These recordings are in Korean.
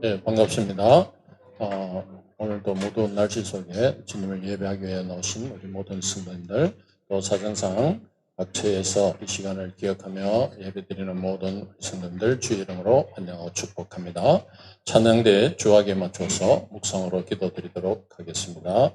네, 반갑습니다. 오늘도 모두 날씨 속에 주님을 예배하기 위해 나오신 우리 모든 성도님들, 또 사정상 각처에서 이 시간을 기억하며 예배드리는 모든 성도님들 주의 이름으로 환영하고 축복합니다. 찬양대 주악에 맞춰서 묵상으로 기도드리도록 하겠습니다.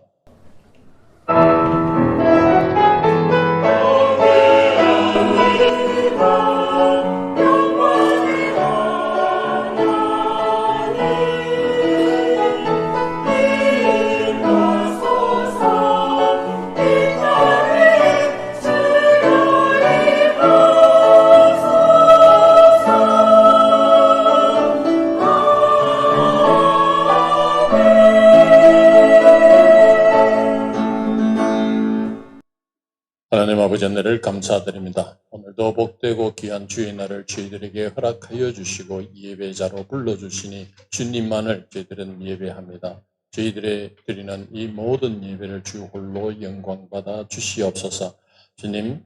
하나님 아버지 은혜를 감사드립니다. 오늘도 복되고 귀한 주의 날을 저희들에게 허락하여 주시고 예배자로 불러주시니 주님만을 저희들은 예배합니다. 저희들의 드리는 이 모든 예배를 주 홀로 영광받아 주시옵소서. 주님,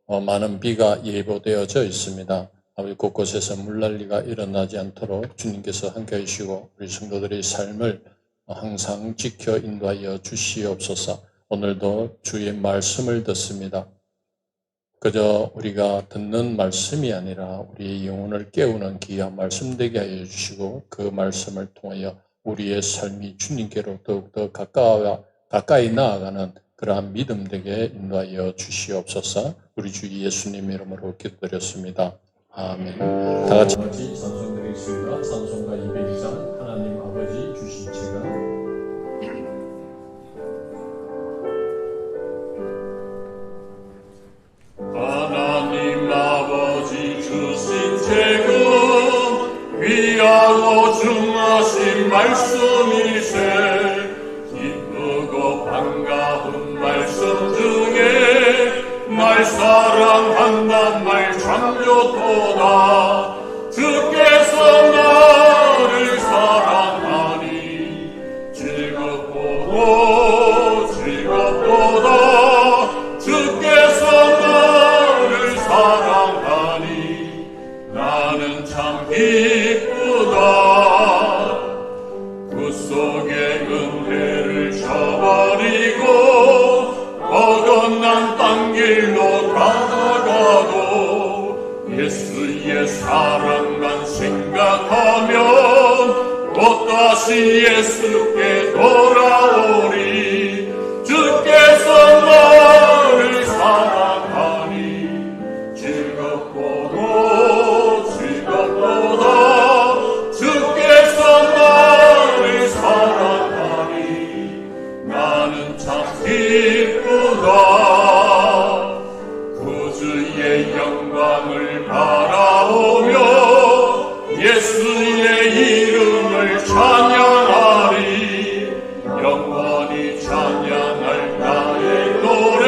많은 비가 예보되어져 있습니다. 아버지 곳곳에서 물난리가 일어나지 않도록 주님께서 함께해 주시고 우리 성도들의 삶을 항상 지켜 인도하여 주시옵소서. 오늘도 주의 말씀을 듣습니다. 그저 우리가 듣는 말씀이 아니라 우리의 영혼을 깨우는 귀한 말씀 되게 하여 주시고 그 말씀을 통하여 우리의 삶이 주님께로 더욱더 가까이 나아가는 그러한 믿음 되게 인도하여 주시옵소서. 우리 주 예수님 이름으로 기도드렸습니다. 아멘. 다 같이 찬송드리겠습니다. 찬송가 202장 하나님 아버지 주신 책은 하나님 아버지 주신 책은 귀하고 중하신 말씀이세. 기쁘고 반가운 말씀 중에 날 사랑한단 말 참좋도다. 주께서 나를 사랑하니 즐겁고 즐겁도다. 주께서 나를 사랑하니 나는 참 기쁘다. 그 속에 은혜를 저버리고 어긋난 딴 길로 가다가도 예수의 사랑만 생각하면 또다시 예수께 돌아오리. 주께서 나를 사랑하니 즐겁고도 즐겁도다. 주께서 나를 사랑하니 나는 참 기쁘다. 구주의 영광을 바라오며 예수의 이름을 찬양하리. 영원히 찬양할 나의 노래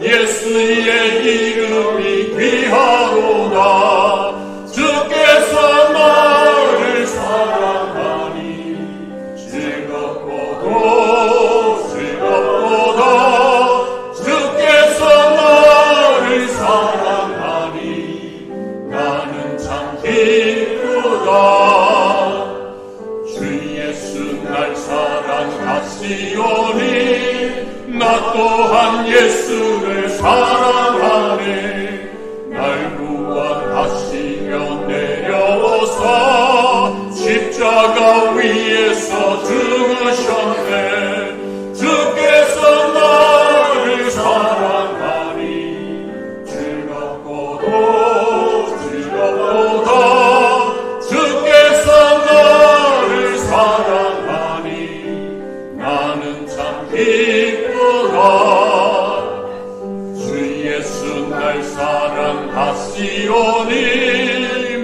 예수의 이름이 귀하도다. 주께서 나를 사랑하니 즐겁고도 즐겁도다. 주께서 나를 사랑하니 나는 참 기쁘다. 날 사랑하시오니 나 또한 예수를 사랑하네. 날 구원하시며 내려오사 십자가 위에서 죽으셨네. 주께서 나를 사랑하니 즐겁고도 즐겁도다. 주께서 나를 사랑하니 나는 참 기쁘다. 주 예수 날 사랑하시오니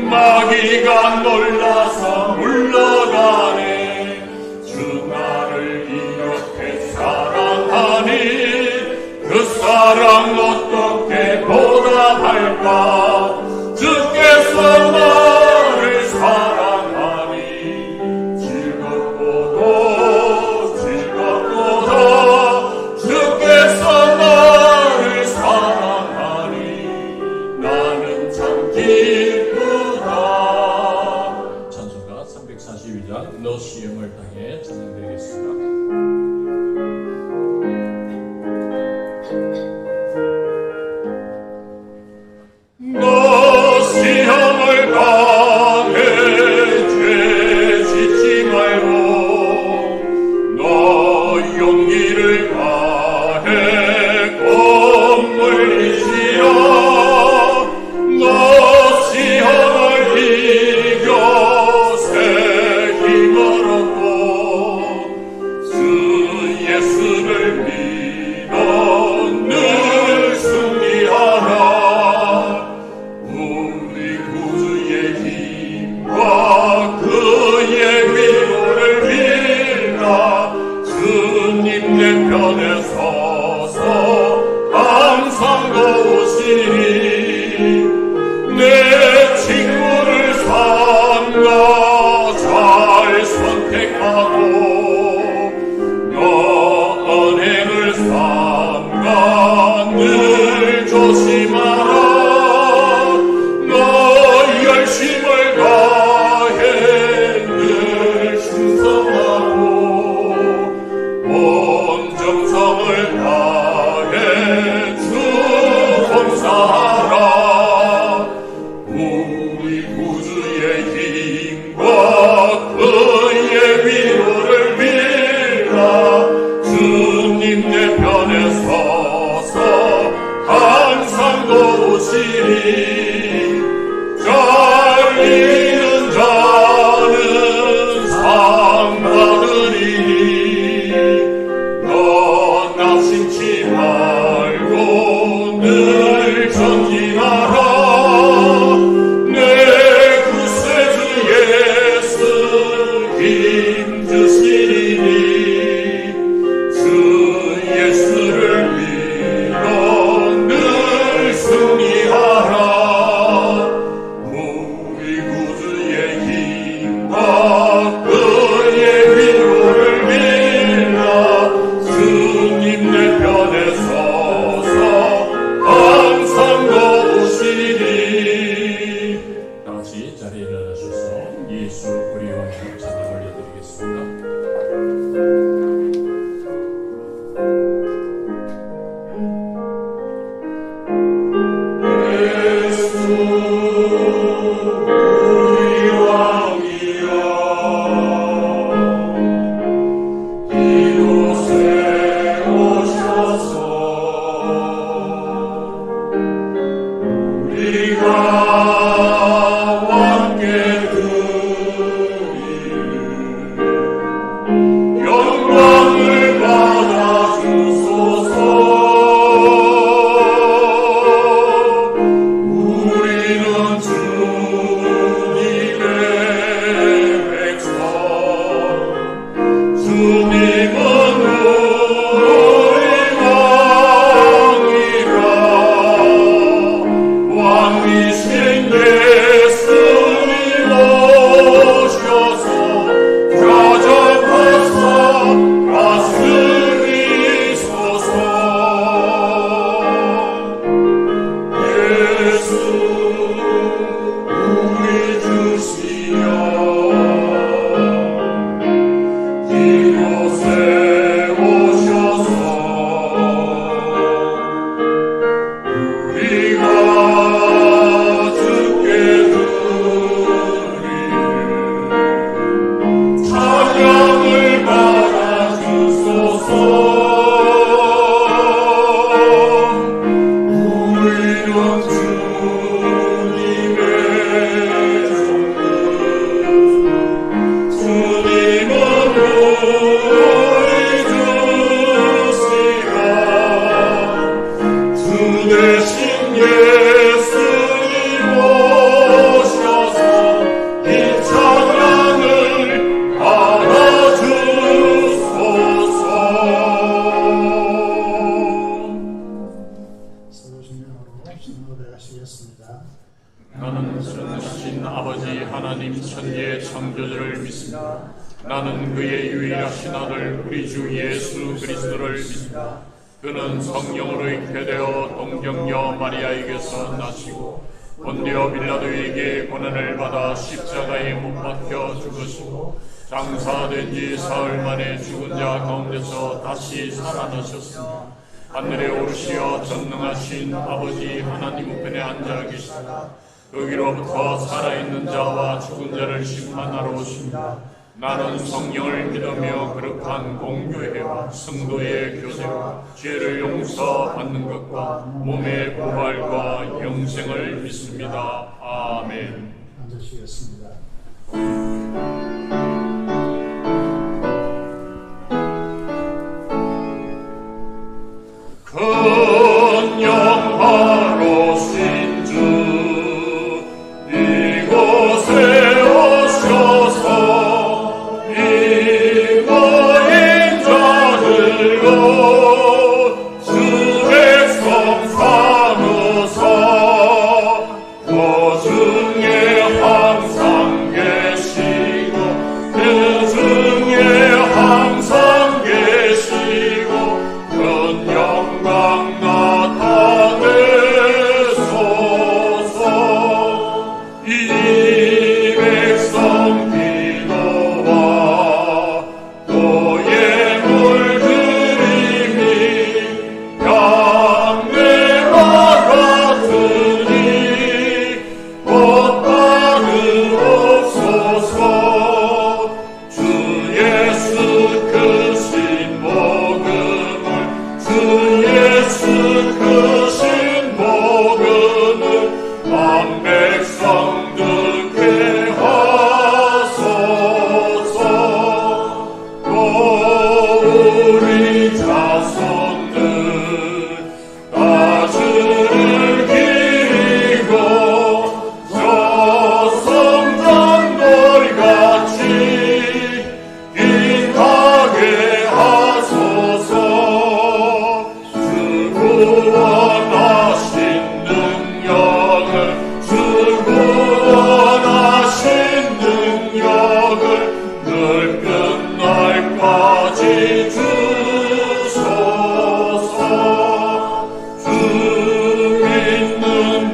마귀가 놀라서 물러가네. 주 나를 이렇게 사랑하니 그 사랑 어떻게 보답할까. 주께서 나를 사랑하니 즐겁고도 즐겁도다. 주께서 나를 사랑하니 나는 참 기쁘다. 찬송가 시험을 당해 찬양드리겠습니다. 너 시험을 당해 죄 짓지 말고 너 용기를 다해 꽃물리시라 너 시험을 이겨 새 힘을 얻고 주 예수를 믿어 늘 승리하라 우리 구주의 힘과 그의 위로를 빌라 주님 내 편에 서서 항상 도우시리 내 친구를 삼가 잘 선택하고 너 은행을 삼가 늘 조심하라 너 열심을 다해 늘 충성하고 온 정성을 다해 주 봉사하라 우리 구주의 힘과 그의 위로를 빌라 주님 내 편에 서서 항상 도우시리 잘리는 자는 상 받으리니 너 낙심치 말고 늘 전진하라 내 구세주 예수 힘 주시리니 주 예수를 믿어 늘 승리하라 우리 구주의 힘과 그의 위로를 빌라 주님 내 편에 서서 항상 도우시리 다 같이 자리에 일어나셔서 예수 우리 왕의 찬양 올려드리겠습니다. 우리 왕이여 이곳에 오셔서 우리가 함께 드리는 영광을 받아 주소서 우리는 주님의 백성 주님은 우리 왕이라 왕이신 예수님 오셔서 좌정하사 다스리소서 예수 우리 주시여 이곳에 오셔서 우리가 주께 드리는 찬양을 받아 주소서 우리는 주님의 종들 주님은 우리 주시라 주 대신 예수님 오셔서 이 찬양을 받아주소서 서로 진행하고 신호대하시겠습니다. 나는 전능하신 아버지 하나님 천지의 창조주를 믿습니다. 나는 그의 유일하신 아들 우리 주 예수 그리스도를 믿습니다. 그는 성령으로 잉태되어 동정녀 마리아에게서 나시고 본디오 빌라도에게 고난을 받아 십자가에 못 박혀 죽으시고 장사된 지 사흘 만에 죽은 자 가운데서 다시 살아나셨으니 하늘에 오르시어 전능하신 아버지 하나님 우편에 앉아 계시다. 거기로부터 살아있는 자와 죽은 자를 심판하러 오십니다. 나는 성령을 믿으며 거룩한 공교회와 성도의 교제와 죄를 용서받는 것과 몸의 부활과 영생을 믿습니다. 아멘. 앉으시겠습니다. 큰 영화로신 주 이곳에 오셔서 이거인 자들과 주 백성 삼으사 그 중에 항상 계시고 그 중에 항상 계시고 큰 영광 나타내소서. 이 백성 기도와 또의 물들임이 양내와 같으니 곧 받으옵소서. 주 예수 크신 복음을 주 예수 크신 복음을 한 백성 듣게 하소서. 또 우리 자손들 다 주를 기리고 저 성전돌같이 빛나게 하소서. 주 구원하신 능력을 주 구원하신 능력을 늘 끝날까지 주소서. 주 믿는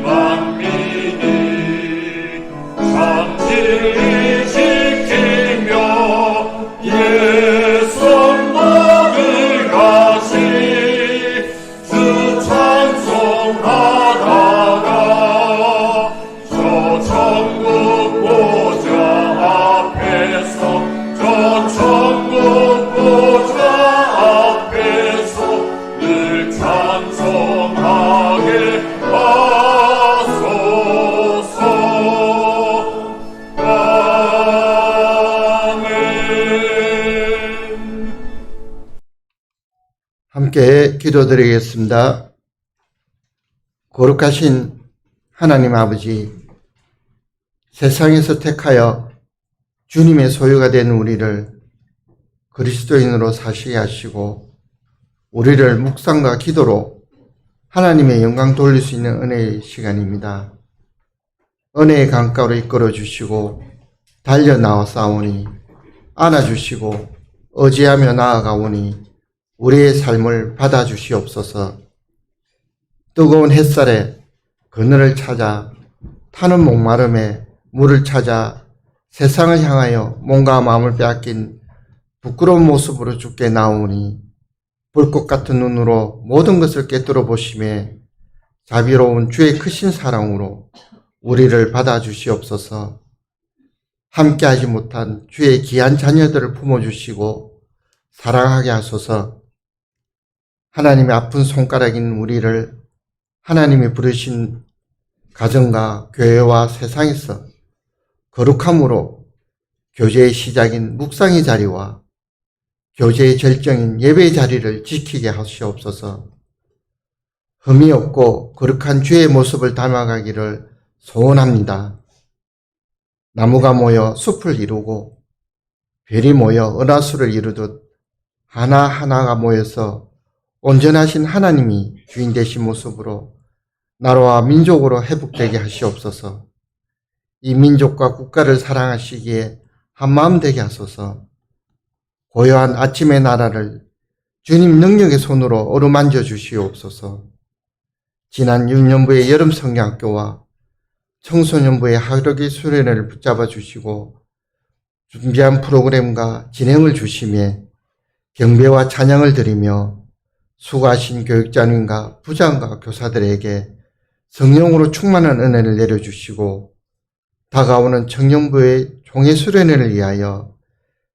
만민이 참 진리 지키며 예선 먹을 가지 주 찬송하다가 저 천국 보좌 앞에서 저 천국 보좌 앞에서 늘 찬송하게 하소서. 아멘. 함께 기도드리겠습니다. 거룩하신 하나님 아버지, 세상에서 택하여 주님의 소유가 된 우리를 그리스도인으로 사시게 하시고 우리를 묵상과 기도로 하나님의 영광 돌릴 수 있는 은혜의 시간입니다. 은혜의 강가로 이끌어 주시고 달려나와 싸우니 안아주시고 의지하며 나아가오니 우리의 삶을 받아주시옵소서. 뜨거운 햇살에 그늘을 찾아 타는 목마름에 물을 찾아 세상을 향하여 몸과 마음을 빼앗긴 부끄러운 모습으로 주께 나오니 불꽃 같은 눈으로 모든 것을 꿰뚫어 보시며 자비로운 주의 크신 사랑으로 우리를 받아주시옵소서. 함께하지 못한 주의 귀한 자녀들을 품어주시고 사랑하게 하소서. 하나님의 아픈 손가락인 우리를 하나님이 부르신 가정과 교회와 세상에서 거룩함으로 교제의 시작인 묵상의 자리와 교제의 절정인 예배의 자리를 지키게 하시옵소서. 흠이 없고 거룩한 주의 모습을 담아가기를 소원합니다. 나무가 모여 숲을 이루고 별이 모여 은하수를 이루듯 하나하나가 모여서 온전하신 하나님이 주인 되신 모습으로 나라와 민족으로 회복되게 하시옵소서. 이 민족과 국가를 사랑하시기에 한마음 되게 하소서. 고요한 아침의 나라를 주님 능력의 손으로 어루만져 주시옵소서. 지난 6년부의 여름 성경학교와 청소년부의 하루기 수련회를 붙잡아 주시고 준비한 프로그램과 진행을 주시며 경배와 찬양을 드리며 수고하신 교육자님과 부장과 교사들에게 성령으로 충만한 은혜를 내려주시고 다가오는 청년부의 총회 수련회를 위하여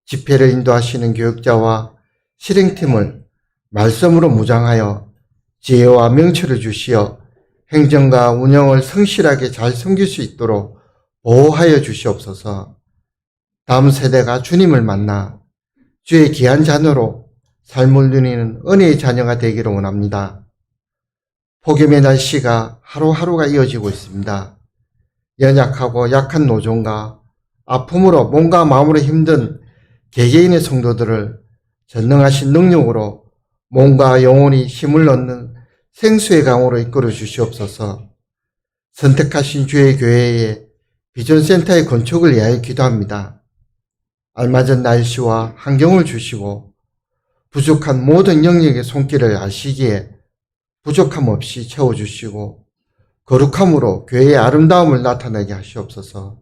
집회를 인도하시는 교육자와 실행팀을 말씀으로 무장하여 지혜와 명철을 주시어 행정과 운영을 성실하게 잘 섬길 수 있도록 보호하여 주시옵소서. 다음 세대가 주님을 만나 주의 귀한 자녀로 삶을 누리는 은혜의 자녀가 되기를 원합니다. 폭염의 날씨가 하루하루가 이어지고 있습니다. 연약하고 약한 노종과 아픔으로 몸과 마음으로 힘든 개개인의 성도들을 전능하신 능력으로 몸과 영혼이 힘을 얻는 생수의 강으로 이끌어 주시옵소서. 선택하신 주의 교회의 비전센터의 건축을 위하여 기도합니다. 알맞은 날씨와 환경을 주시고 부족한 모든 영역의 손길을 아시기에 부족함 없이 채워주시고 거룩함으로 교회의 아름다움을 나타내게 하시옵소서.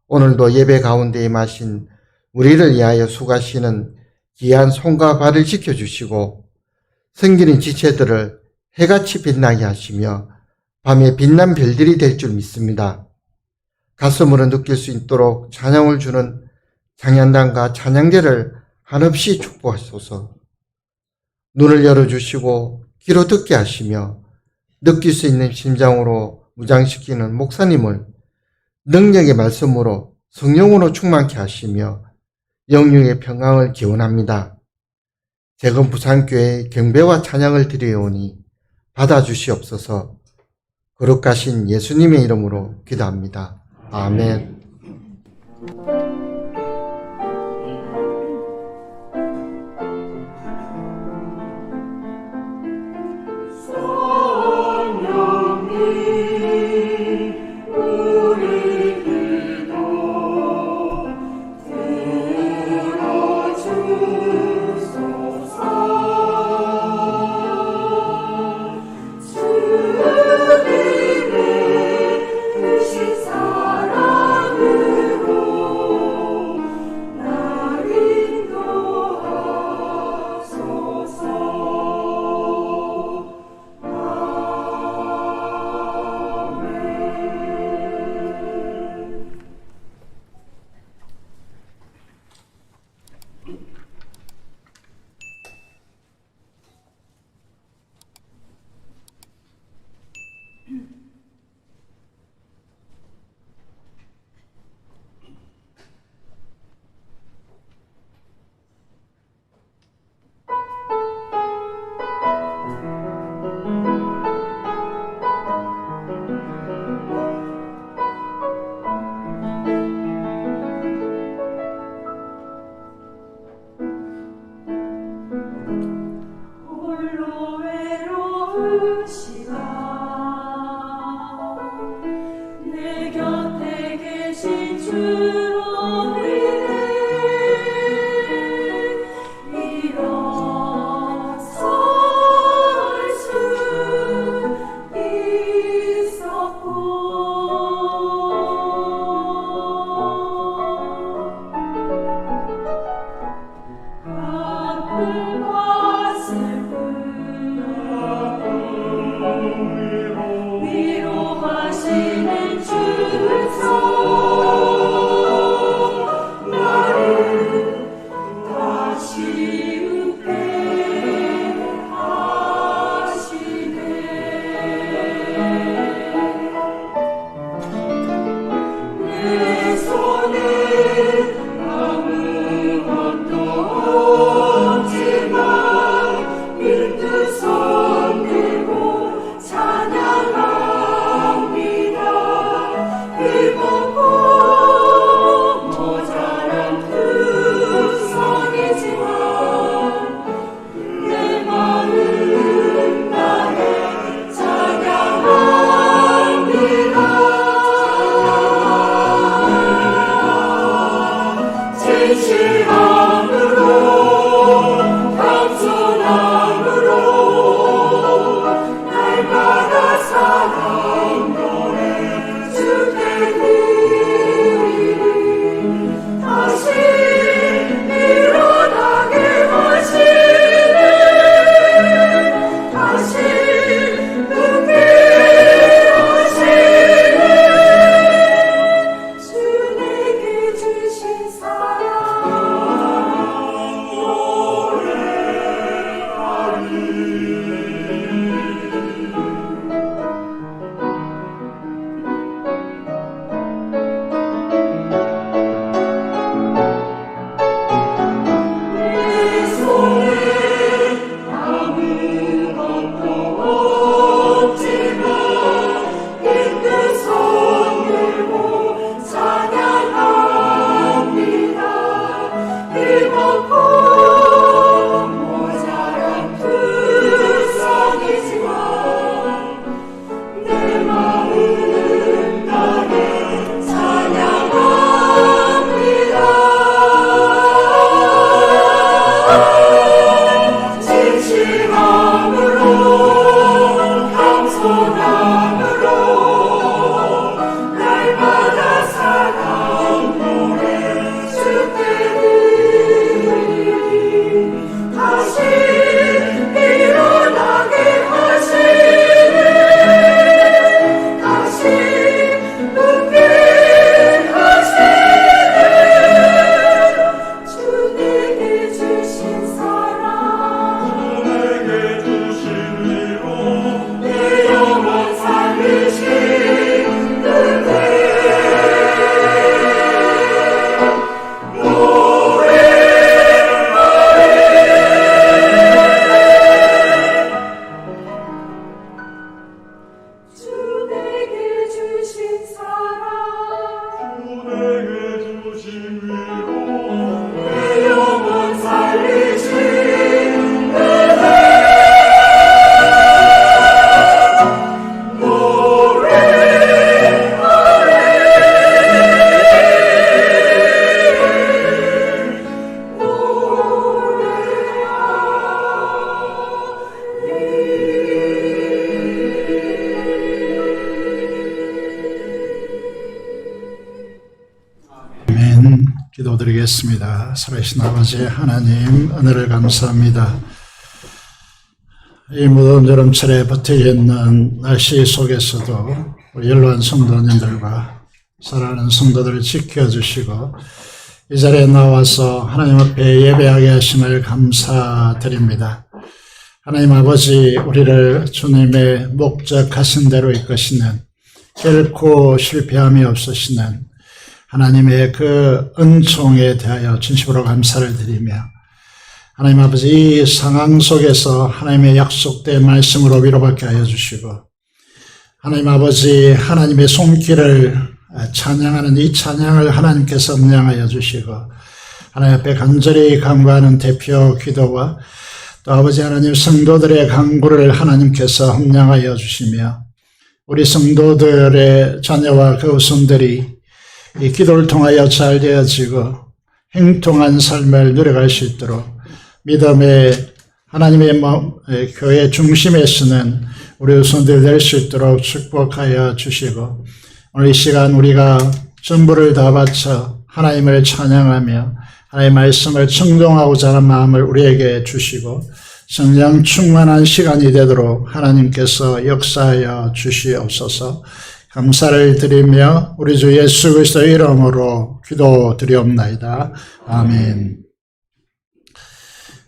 오늘도 예배 가운데 임하신 우리를 위하여 수고하시는 귀한 손과 발을 지켜주시고 성기는 지체들을 해같이 빛나게 하시며 밤에 빛난 별들이 될 줄 믿습니다. 가슴으로 느낄 수 있도록 찬양을 주는 찬양단과 찬양대를 한없이 축복하소서. 눈을 열어주시고 귀로 듣게 하시며 느낄 수 있는 심장으로 무장시키는 목사님을 능력의 말씀으로 성령으로 충만케 하시며 영육의 평강을 기원합니다. 재건 부산교회 경배와 찬양을 드리오니 받아주시옵소서. 거룩하신 예수님의 이름으로 기도합니다. 아멘. 기도드리겠습니다. 살아계신 아버지 하나님, 은혜를 감사합니다. 이 무더운 여름철에 버티고 있는 날씨 속에서도 우리 연로한 성도님들과 사랑하는 성도들을 지켜주시고 이 자리에 나와서 하나님 앞에 예배하게 하심을 감사드립니다. 하나님 아버지, 우리를 주님의 목적하신 대로 이끄시는, 결코 실패함이 없으시는 하나님의 그 은총에 대하여 진심으로 감사를 드리며, 하나님 아버지, 이 상황 속에서 하나님의 약속된 말씀으로 위로받게 하여 주시고, 하나님 아버지, 하나님의 손길을 찬양하는 이 찬양을 하나님께서 음량하여 주시고, 하나님 앞에 간절히 간구하는 대표 기도와 또 아버지 하나님 성도들의 간구를 하나님께서 음량하여 주시며, 우리 성도들의 자녀와 그 후손들이 이 기도를 통하여 잘 되어지고 행통한 삶을 누려갈 수 있도록 믿음의 하나님의 교회 중심에 서는 우리 후손들 될 수 있도록 축복하여 주시고, 오늘 이 시간 우리가 전부를 다 바쳐 하나님을 찬양하며 하나님의 말씀을 청종하고자 하는 마음을 우리에게 주시고 성령 충만한 시간이 되도록 하나님께서 역사하여 주시옵소서. 감사를 드리며 우리 주 예수 그리스도의 이름으로 기도드리옵나이다. 아멘.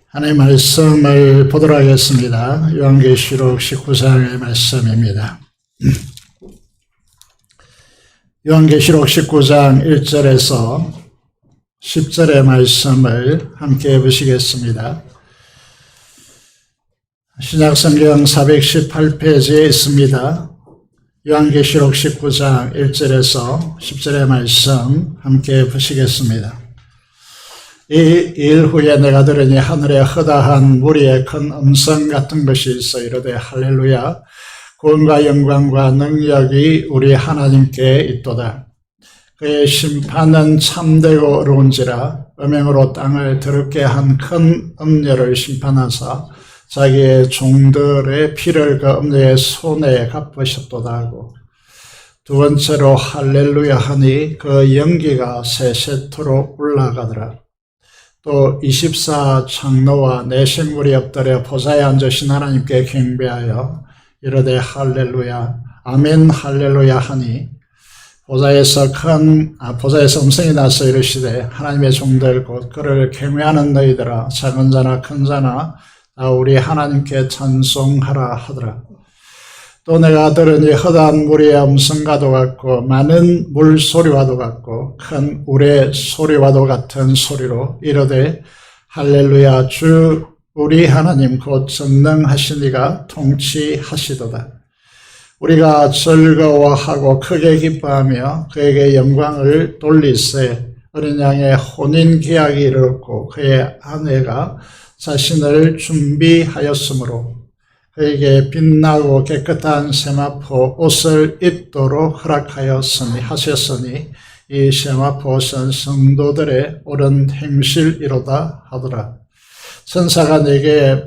하나님의 말씀을 보도록 하겠습니다. 요한계시록 19장의 말씀입니다. 요한계시록 19장 1절에서 10절의 말씀을 함께 보시겠습니다. 신약성경 418페이지에 있습니다. 요한계시록 19장 1절에서 10절의 말씀 함께 보시겠습니다. 이 일 후에 내가 들으니 하늘에 허다한 무리의 큰 음성 같은 것이 있어 이르되 할렐루야, 구원과 영광과 능력이 우리 하나님께 있도다. 그의 심판은 참되고 어려운지라 음행으로 땅을 더럽게 한 큰 음녀를 심판하사 자기의 종들의 피를 그 음녀의 손에 갚으셨도다 하고, 두 번째로 할렐루야 하니 그 연기가 세세토록 올라가더라. 또 24장로와 네 생물이 엎드려 보좌에 앉으신 하나님께 경배하여 이르되 할렐루야 아멘 할렐루야 하니, 보좌에서 음성이 나서 이르시되 하나님의 종들 곧 그를 경외하는 너희들아, 작은 자나 큰 자나 다 우리 하나님께 찬송하라 하더라. 또 내가 들으니 허다한 무리의 음성과도 같고 많은 물소리와도 같고 큰 우레 소리와도 같은 소리로 이르되 할렐루야, 주 우리 하나님 곧 전능하신 이가 통치하시도다. 우리가 즐거워하고 크게 기뻐하며 그에게 영광을 돌리세. 어린 양의 혼인 계약이 이르렀고 그의 아내가 자신을 준비하였으므로 그에게 빛나고 깨끗한 세마포 옷을 입도록 하셨으니 이 세마포 옷은 성도들의 옳은 행실이로다 하더라. 천사가 내게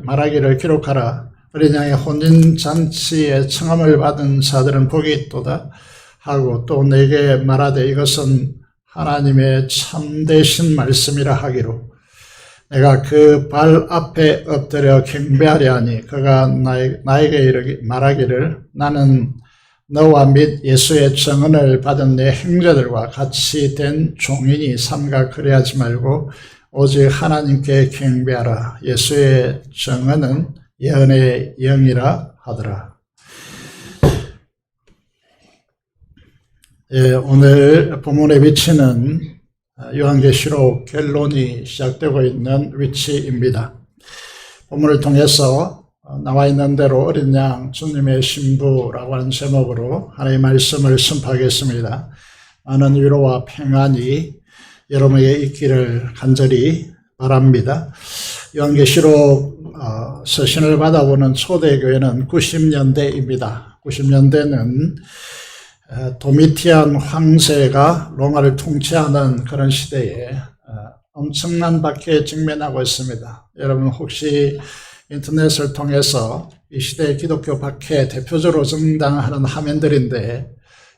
말하기를 기록하라. 어린 양의 혼인잔치에 청함을 받은 자들은 복이 있도다 하고, 또 내게 말하되 이것은 하나님의 참되신 말씀이라 하기로, 내가 그 발 앞에 엎드려 경배하려 하니 그가 나에게 말하기를 나는 너와 및 예수의 증언을 받은 내 형제들과 같이 된 종이니 삼가 그래하지 말고 오직 하나님께 경배하라. 예수의 증언은 예언의 영이라 하더라. 오늘 본문에 비치는 요한계시록 결론이 시작되고 있는 위치입니다. 본문을 통해서 나와 있는 대로 어린 양 주님의 신부라고 하는 제목으로 하나님의 말씀을 선포하겠습니다. 많은 위로와 평안이 여러분에게 있기를 간절히 바랍니다. 요한계시록 서신을 받아보는 초대교회는 90년대입니다. 90년대는 도미티안 황제가 로마를 통치하는 그런 시대에 엄청난 박해에 직면하고 있습니다. 여러분 혹시 인터넷을 통해서 이 시대의 기독교 박해 대표적으로 등장하는 화면들인데,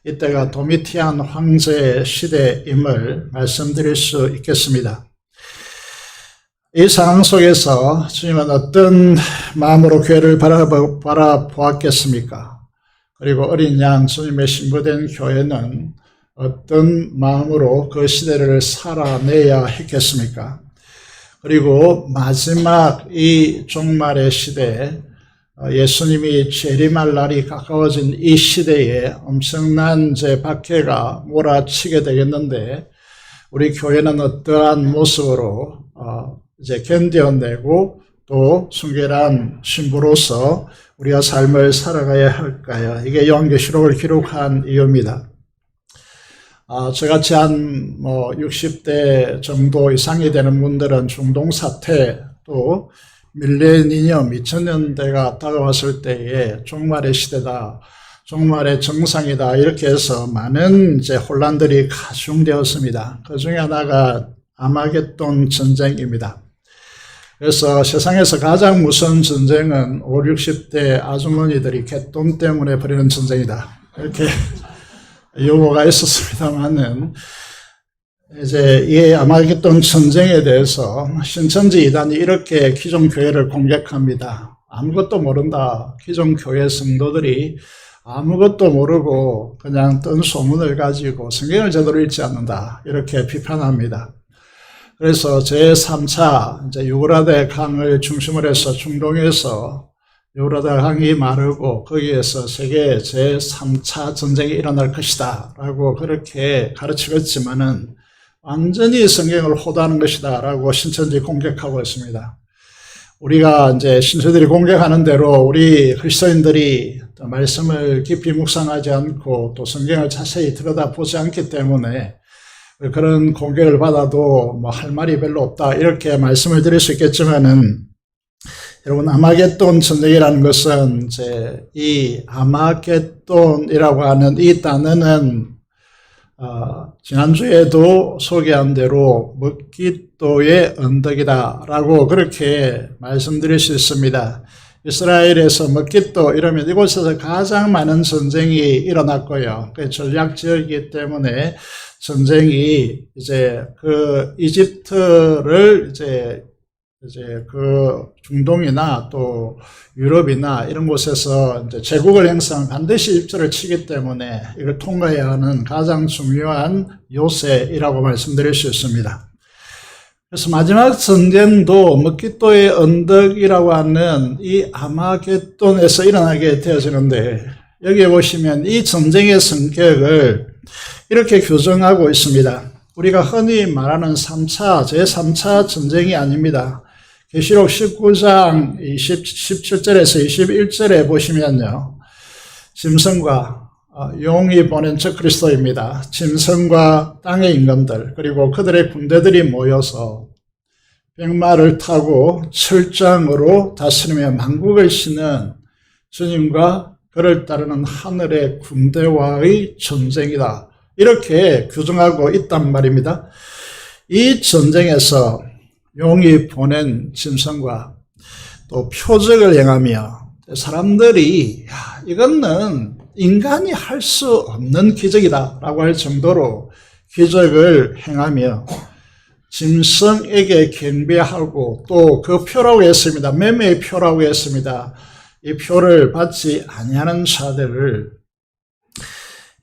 이때가 도미티안 황제의 시대임을 말씀드릴 수 있겠습니다. 이 상황 속에서 주님은 어떤 마음으로 교회를 바라보았겠습니까? 그리고 어린 양 주님의 신부된 교회는 어떤 마음으로 그 시대를 살아내야 했겠습니까? 그리고 마지막 이 종말의 시대에 예수님이 재림할 날이 가까워진 이 시대에 엄청난 이제 박해가 몰아치게 되겠는데 우리 교회는 어떠한 모습으로 이제 견뎌내고 또 순결한 신부로서 우리가 삶을 살아가야 할까요? 이게 요한계시록을 기록한 이유입니다. 저같이 한 60대 정도 이상이 되는 분들은 중동 사태 또 밀레니엄 2000년대가 다가왔을 때에 종말의 시대다, 종말의 정상이다 이렇게 해서 많은 이제 혼란들이 가중되었습니다. 그 중에 하나가 아마겟돈 전쟁입니다. 그래서 세상에서 가장 무서운 전쟁은 50, 60대 아주머니들이 갯돈 때문에 벌이는 전쟁이다. 이렇게 용어가 있었습니다만은 이제 이 아마겟돈 전쟁에 대해서 신천지 이단이 이렇게 기존 교회를 공격합니다. 아무것도 모른다. 기존 교회 성도들이 아무것도 모르고 그냥 뜬 소문을 가지고 성경을 제대로 읽지 않는다. 이렇게 비판합니다. 그래서 제3차 이제 유브라데 강을 중심으로 해서 중동에서 유브라데 강이 마르고 거기에서 세계 제3차 전쟁이 일어날 것이다 라고 그렇게 가르치고 있지만은 완전히 성경을 호도하는 것이다 라고 신천지 공격하고 있습니다. 우리가 이제 신천지들이 공격하는 대로 우리 그리스도인들이 말씀을 깊이 묵상하지 않고 또 성경을 자세히 들여다보지 않기 때문에 그런 공격을 받아도 할 말이 별로 없다 이렇게 말씀을 드릴 수 있겠지만은 여러분 아마겟돈 전쟁이라는 것은 이제 이 아마겟돈이라고 하는 이 단어는 지난주에도 소개한 대로 먹깃도의 언덕이다라고 그렇게 말씀드릴 수 있습니다. 이스라엘에서 먹깃도 이러면 이곳에서 가장 많은 전쟁이 일어났고요. 그 전략 지역이기 때문에 전쟁이 이제 그 이집트를 이제 그 중동이나 또 유럽이나 이런 곳에서 이제 제국을 형성하면 반드시 입절을 치기 때문에 이걸 통과해야 하는 가장 중요한 요새이라고 말씀드릴 수 있습니다. 그래서 마지막 전쟁도 먹깃도의 언덕이라고 하는 이 아마겟돈에서 일어나게 되어지는데 여기에 보시면 이 전쟁의 성격을 이렇게 규정하고 있습니다. 우리가 흔히 말하는 제3차 전쟁이 아닙니다. 계시록 19장 17절에서 21절에 보시면요. 짐승과 용이 보낸 적그리스도입니다. 짐승과 땅의 인간들 그리고 그들의 군대들이 모여서 백마를 타고 철장으로 다스리며 만국을 치는 주님과 그를 따르는 하늘의 군대와의 전쟁이다. 이렇게 규정하고 있단 말입니다. 이 전쟁에서 용이 보낸 짐승과 또 표적을 행하며 사람들이 이거는 인간이 할 수 없는 기적이다 라고 할 정도로 기적을 행하며 짐승에게 경배하고 또 그 표라고 했습니다. 매매의 표라고 했습니다. 이 표를 받지 아니하는 자들을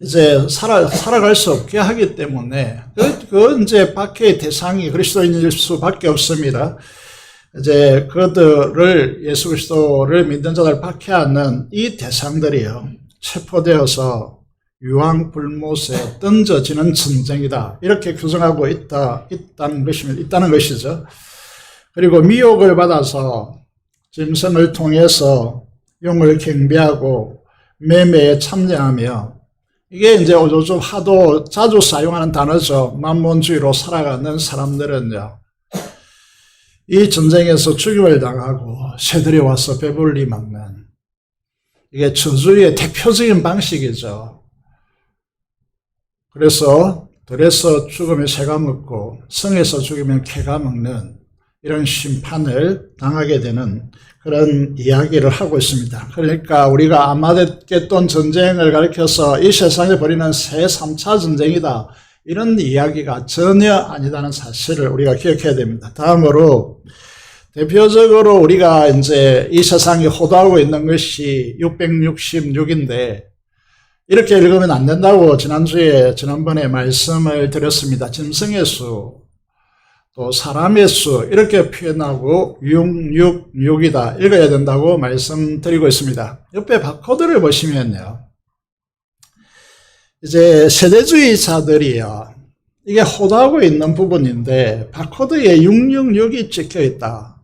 이제 살아갈 수 없게 하기 때문에 그 이제 박해의 대상이 그리스도인일 수밖에 없습니다. 이제 그들을 예수 그리스도를 믿는 자들 박해하는 이 대상들이요 체포되어서 유황불못에 던져지는 전쟁이다 이렇게 규정하고 있다는 것이죠. 그리고 미혹을 받아서 짐승을 통해서 용을 경배하고 매매에 참여하며 이게 이제 요즘 하도 자주 사용하는 단어죠. 만몬주의로 살아가는 사람들은요. 이 전쟁에서 죽임을 당하고 새들이 와서 배불리 먹는 이게 저주의 대표적인 방식이죠. 그래서 들에서 죽으면 새가 먹고 성에서 죽으면 개가 먹는 이런 심판을 당하게 되는 그런 이야기를 하고 있습니다. 그러니까 우리가 아마겟돈 전쟁을 가리켜서 이 세상에 벌이는 새 3차 전쟁이다, 이런 이야기가 전혀 아니다는 사실을 우리가 기억해야 됩니다. 다음으로 대표적으로 우리가 이제 이 세상에 호도하고 있는 것이 666인데 이렇게 읽으면 안 된다고 지난번에 말씀을 드렸습니다. 짐승의 수, 또 사람의 수, 이렇게 표현하고 666이다, 읽어야 된다고 말씀드리고 있습니다. 옆에 바코드를 보시면요, 이제 세대주의자들이요, 이게 호도하고 있는 부분인데 바코드에 666이 찍혀 있다.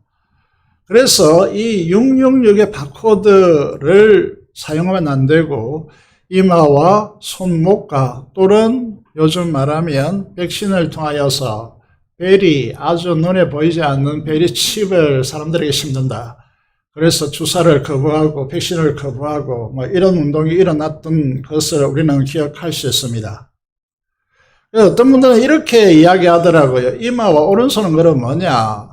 그래서 이 666의 바코드를 사용하면 안 되고 이마와 손목과 또는 요즘 말하면 백신을 통하여서 벨이, 아주 눈에 보이지 않는 벨이 칩을 사람들에게 심는다. 그래서 주사를 거부하고 백신을 거부하고 뭐 이런 운동이 일어났던 것을 우리는 기억할 수 있습니다. 어떤 분들은 이렇게 이야기하더라고요. 이마와 오른손은 그럼 뭐냐?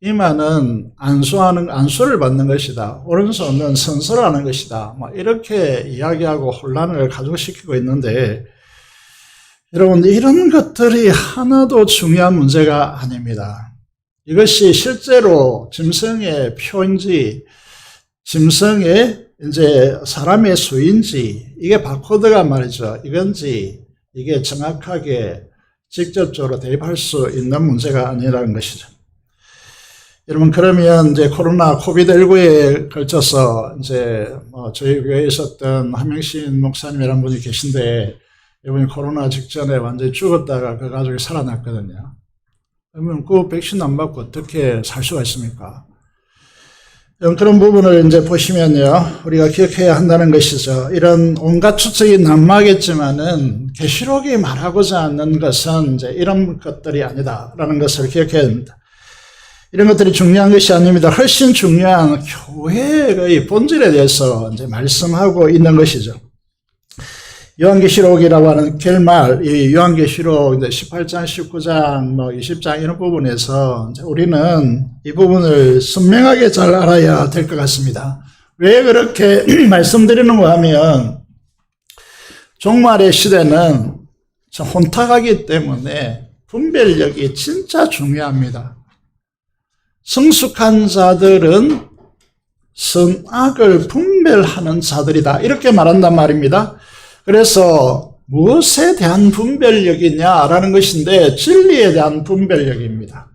이마는 안수를 받는 것이다. 오른손은 선서하는 것이다. 뭐 이렇게 이야기하고 혼란을 가중시키고 있는데, 여러분, 이런 것들이 하나도 중요한 문제가 아닙니다. 이것이 실제로 짐승의 표인지, 짐승의 이제 사람의 수인지, 이게 바코드가 말이죠, 이건지, 이게 정확하게 직접적으로 대입할 수 있는 문제가 아니라는 것이죠. 여러분, 그러면 이제 코비드19에 걸쳐서 이제 저희 교회에 있었던 한명신 목사님이라는 분이 계신데, 이분이 코로나 직전에 완전히 죽었다가 그 가족이 살아났거든요. 그러면 그 백신 안 받고 어떻게 살 수가 있습니까? 그런 부분을 이제 보시면요, 우리가 기억해야 한다는 것이죠. 이런 온갖 추측이 난무하겠지만은 계시록이 말하고자 하는 것은 이제 이런 것들이 아니다라는 것을 기억해야 됩니다. 이런 것들이 중요한 것이 아닙니다. 훨씬 중요한 교회의 본질에 대해서 이제 말씀하고 있는 것이죠. 요한계시록이라고 하는 결말, 이 요한계시록 18장, 19장, 20장 이런 부분에서 이제 우리는 이 부분을 선명하게 잘 알아야 될 것 같습니다. 왜 그렇게 말씀드리는가 하면, 종말의 시대는 혼탁하기 때문에 분별력이 진짜 중요합니다. 성숙한 자들은 선악을 분별하는 자들이다, 이렇게 말한단 말입니다. 그래서 무엇에 대한 분별력이냐라는 것인데 진리에 대한 분별력입니다.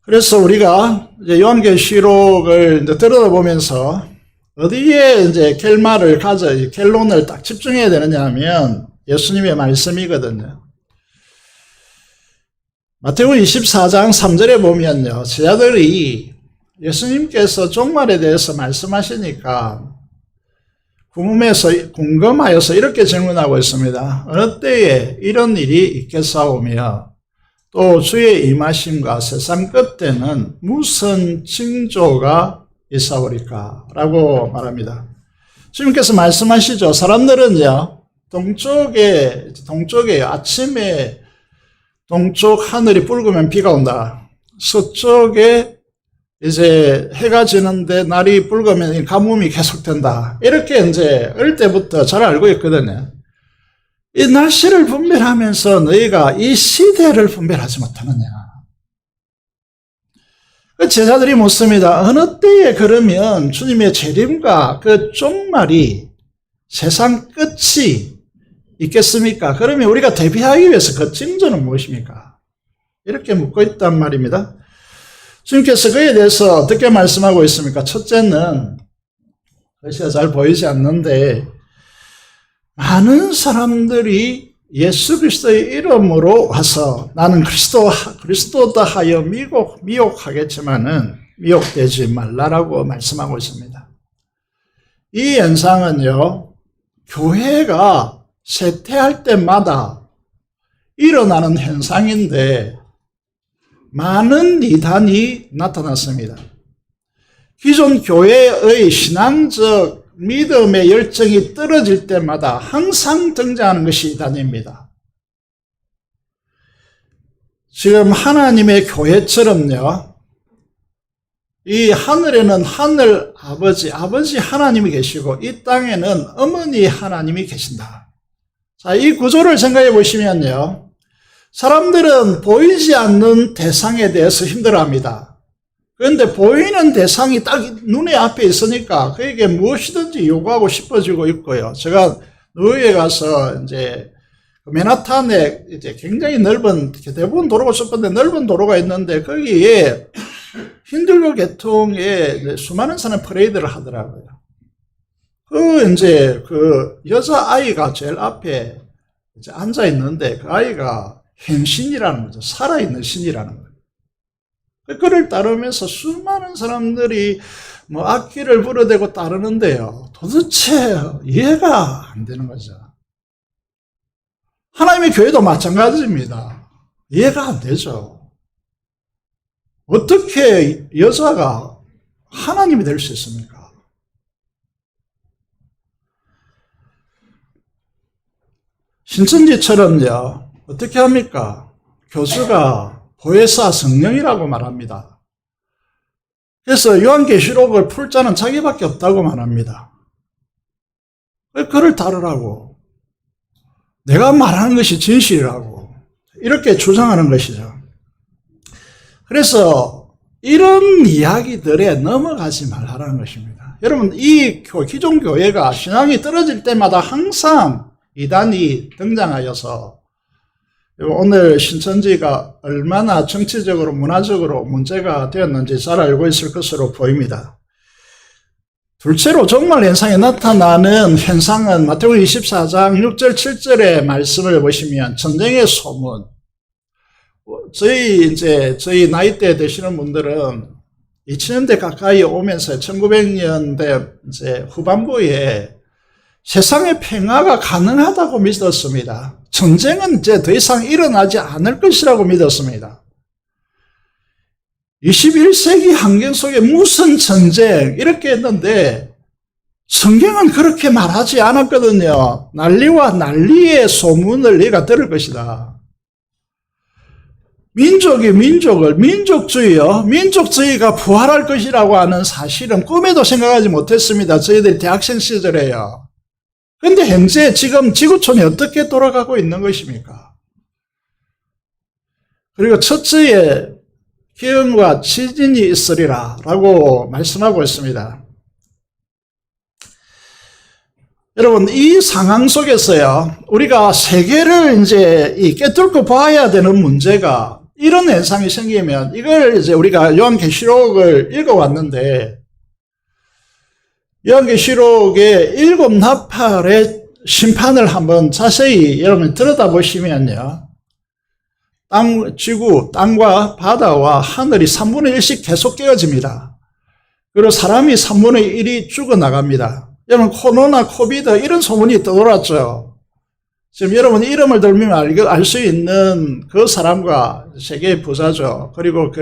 그래서 우리가 이제 요한계시록을 이제 들여다보면서 어디에 이제 결론을 딱 집중해야 되느냐 하면 예수님의 말씀이거든요. 마태복음 24장 3절에 보면요, 제자들이 예수님께서 종말에 대해서 말씀하시니까 궁금하여서 이렇게 질문하고 있습니다. 어느 때에 이런 일이 있겠사오며 또 주의 임하심과 세상 끝때는 무슨 징조가 있사오리까? 라고 말합니다. 주님께서 말씀하시죠. 사람들은요, 동쪽에 아침에 동쪽 하늘이 붉으면 비가 온다. 서쪽에 이제 해가 지는데 날이 붉으면 가뭄이 계속된다. 이렇게 이제 어릴 때부터 잘 알고 있거든요. 이 날씨를 분별하면서 너희가 이 시대를 분별하지 못하느냐. 제자들이 묻습니다. 어느 때에 그러면 주님의 재림과 그 종말이 세상 끝이 있겠습니까? 그러면 우리가 대비하기 위해서 그 징조는 무엇입니까? 이렇게 묻고 있단 말입니다. 주님께서 그에 대해서 어떻게 말씀하고 있습니까? 첫째는 글씨가 잘 보이지 않는데 많은 사람들이 예수 그리스도의 이름으로 와서 나는 그리스도다 하여 미혹하겠지만은 미혹되지 말라라고 말씀하고 있습니다. 이 현상은요, 교회가 쇠퇴할 때마다 일어나는 현상인데 많은 이단이 나타났습니다. 기존 교회의 신앙적 믿음의 열정이 떨어질 때마다 항상 등장하는 것이 이단입니다. 지금 하나님의 교회처럼요, 이 하늘에는 하늘 아버지 하나님이 계시고 이 땅에는 어머니 하나님이 계신다. 자, 이 구조를 생각해 보시면요, 사람들은 보이지 않는 대상에 대해서 힘들어합니다. 그런데 보이는 대상이 딱 눈에 앞에 있으니까 그에게 무엇이든지 요구하고 싶어지고 있고요. 제가 노예에 가서 이제 맨하탄에 이제 굉장히 넓은, 대부분 도로가 좁은데 넓은 도로가 있는데 거기에 힌들교 계통의 수많은 사람 퍼레이드를 하더라고요. 이제 그 여자아이가 제일 앞에 이제 앉아 있는데 그 아이가 행신이라는 거죠. 살아있는 신이라는 거예요. 그를 따르면서 수많은 사람들이 뭐 악기를 부르대고 따르는데요, 도대체 이해가 안 되는 거죠. 하나님의 교회도 마찬가지입니다. 이해가 안 되죠. 어떻게 여자가 하나님이 될 수 있습니까? 신천지처럼요, 어떻게 합니까? 교수가 보혜사 성령이라고 말합니다. 그래서 요한계시록을 풀 자는 자기밖에 없다고 말합니다. 그를 따르라고, 내가 말하는 것이 진실이라고 이렇게 주장하는 것이죠. 그래서 이런 이야기들에 넘어가지 말라는 것입니다. 여러분, 이 기존 교회가 신앙이 떨어질 때마다 항상 이단이 등장하여서 오늘 신천지가 얼마나 정치적으로 문화적으로 문제가 되었는지 잘 알고 있을 것으로 보입니다. 둘째로 종말 현상에 나타나는 현상은 마태복음 24장 6절 7절의 말씀을 보시면 전쟁의 소문, 저희 나이대 되시는 분들은 2000년대 가까이 오면서 1900년대 이제 후반부에 세상의 평화가 가능하다고 믿었습니다. 전쟁은 이제 더 이상 일어나지 않을 것이라고 믿었습니다. 21세기 환경 속에 무슨 전쟁 이렇게 했는데 성경은 그렇게 말하지 않았거든요. 난리와 난리의 소문을 네가 들을 것이다. 민족주의가 부활할 것이라고 하는 사실은 꿈에도 생각하지 못했습니다. 저희들이 대학생 시절에요. 그런데 현재 지금 지구촌이 어떻게 돌아가고 있는 것입니까? 그리고 첫째에 기근과 지진이 있으리라 라고 말씀하고 있습니다. 여러분, 이 상황 속에서요, 우리가 세계를 이제 깨뚫고 봐야 되는 문제가, 이런 현상이 생기면 이걸 이제 우리가 요한계시록을 읽어왔는데, 요한계시록의 7 나팔의 심판을 한번 자세히 여러분 들여다보시면요, 지구, 땅과 바다와 하늘이 3분의 1씩 계속 깨어집니다. 그리고 사람이 3분의 1이 죽어나갑니다. 여러분, 코로나, 코비드 이런 소문이 떠돌았죠. 지금 여러분 이름을 들면 알 수 있는 그 사람과 세계의 부자죠. 그리고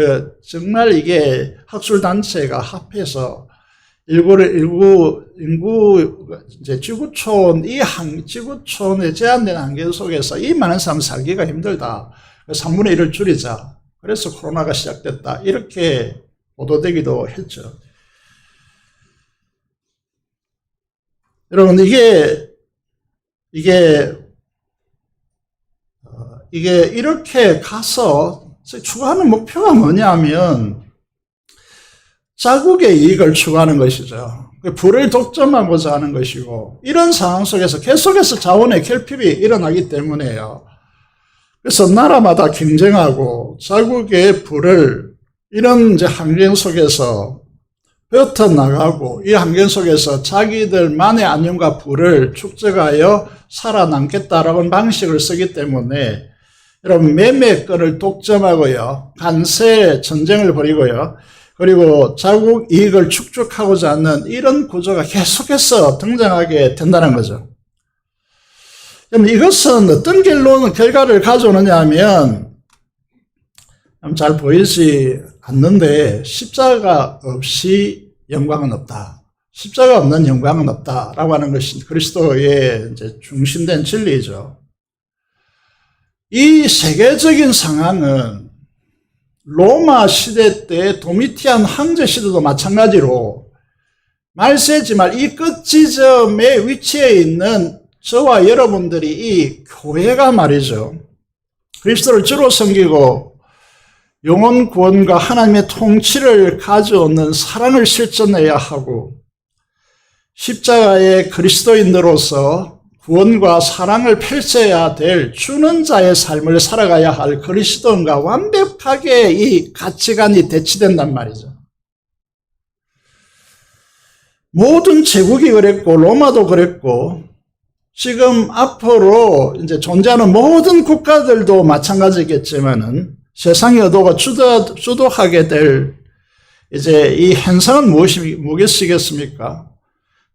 정말 이게 학술단체가 합해서 인구, 이제 지구촌에 제한된 환경 속에서 이 많은 사람 살기가 힘들다. 3분의 1을 줄이자. 그래서 코로나가 시작됐다. 이렇게 보도되기도 했죠. 여러분, 이게 이렇게 가서 추구하는 목표가 뭐냐면 자국의 이익을 추구하는 것이죠. 부를 독점하고자 하는 것이고, 이런 상황 속에서 계속해서 자원의 결핍이 일어나기 때문에요. 그래서 나라마다 경쟁하고 자국의 부를 이런 이제 환경 속에서 뱉어나가고, 이 환경 속에서 자기들만의 안녕과 부를 축적하여 살아남겠다라고 하는 방식을 쓰기 때문에 여러분, 매매권을 독점하고요, 관세 전쟁을 벌이고요, 그리고 자국 이익을 축적하고자 하는 이런 구조가 계속해서 등장하게 된다는 거죠. 그럼 이것은 어떤 결과를 가져오느냐 하면, 잘 보이지 않는데, 십자가 없이 영광은 없다. 십자가 없는 영광은 없다라고 하는 것이 그리스도의 이제 중심된 진리죠. 이 세계적인 상황은 로마 시대 때 도미티안 황제 시대도 마찬가지로 말세지만 이 끝지점에 위치해 있는 저와 여러분들이 이 교회가 말이죠. 그리스도를 주로 섬기고 영혼 구원과 하나님의 통치를 가져오는 사랑을 실천해야 하고 십자가의 그리스도인으로서 구원과 사랑을 펼쳐야 될 주는 자의 삶을 살아가야 할 그리스도인과 완벽하게 이 가치관이 대치된단 말이죠. 모든 제국이 그랬고 로마도 그랬고 지금 앞으로 이제 존재하는 모든 국가들도 마찬가지겠지만은 세상의 의도가 주도하게 될 이제 이 현상은 무엇이겠습니까?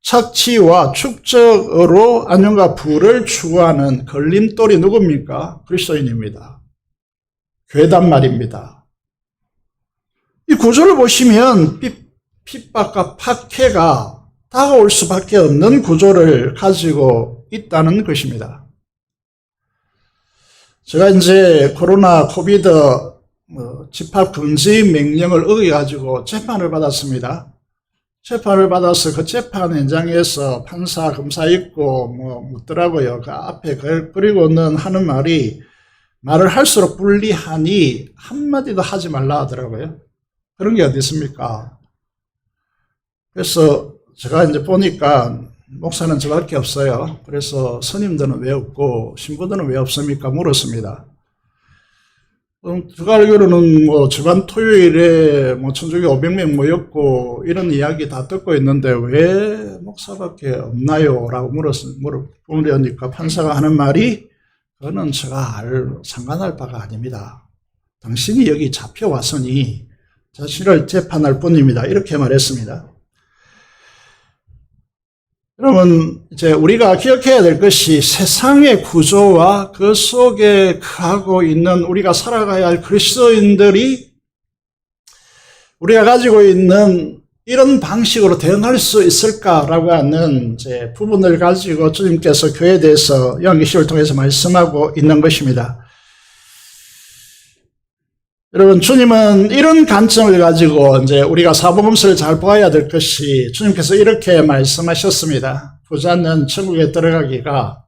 착취와 축적으로 안녕과 부를 추구하는 걸림돌이 누굽니까? 그리스도인입니다. 교회단 말입니다. 이 구조를 보시면 핍박과 박해가 다가올 수밖에 없는 구조를 가지고 있다는 것입니다. 제가 이제 코로나 코비드 집합 금지 명령을 어겨가지고 재판을 받았습니다. 재판을 받아서 그 재판 현장에서 판사, 검사 있고 묻더라고요. 그 앞에 그리고는 하는 말이 말을 할수록 불리하니 한마디도 하지 말라 하더라고요. 그런 게 어디 있습니까? 그래서 제가 이제 보니까 목사는 저밖에 없어요. 그래서 스님들은 왜 없고 신부들은 왜 없습니까? 물었습니다. 제가 알기로는 저번 토요일에 천주교 500명 모였고 이런 이야기 다 듣고 있는데 왜 목사밖에 없나요? 라고 물으니까 판사가 하는 말이 그거는 제가 상관할 바가 아닙니다. 당신이 여기 잡혀왔으니 자신을 재판할 뿐입니다. 이렇게 말했습니다. 여러분, 이제 우리가 기억해야 될 것이 세상의 구조와 그 속에 거하고 있는 우리가 살아가야 할 그리스도인들이 우리가 가지고 있는 이런 방식으로 대응할 수 있을까라고 하는 이제 부분을 가지고 주님께서 교회에 대해서 요한계시록을 통해서 말씀하고 있는 것입니다. 여러분, 주님은 이런 관점을 가지고 이제 우리가 사복음서를 잘 보아야 될 것이 주님께서 이렇게 말씀하셨습니다. 부자는 천국에 들어가기가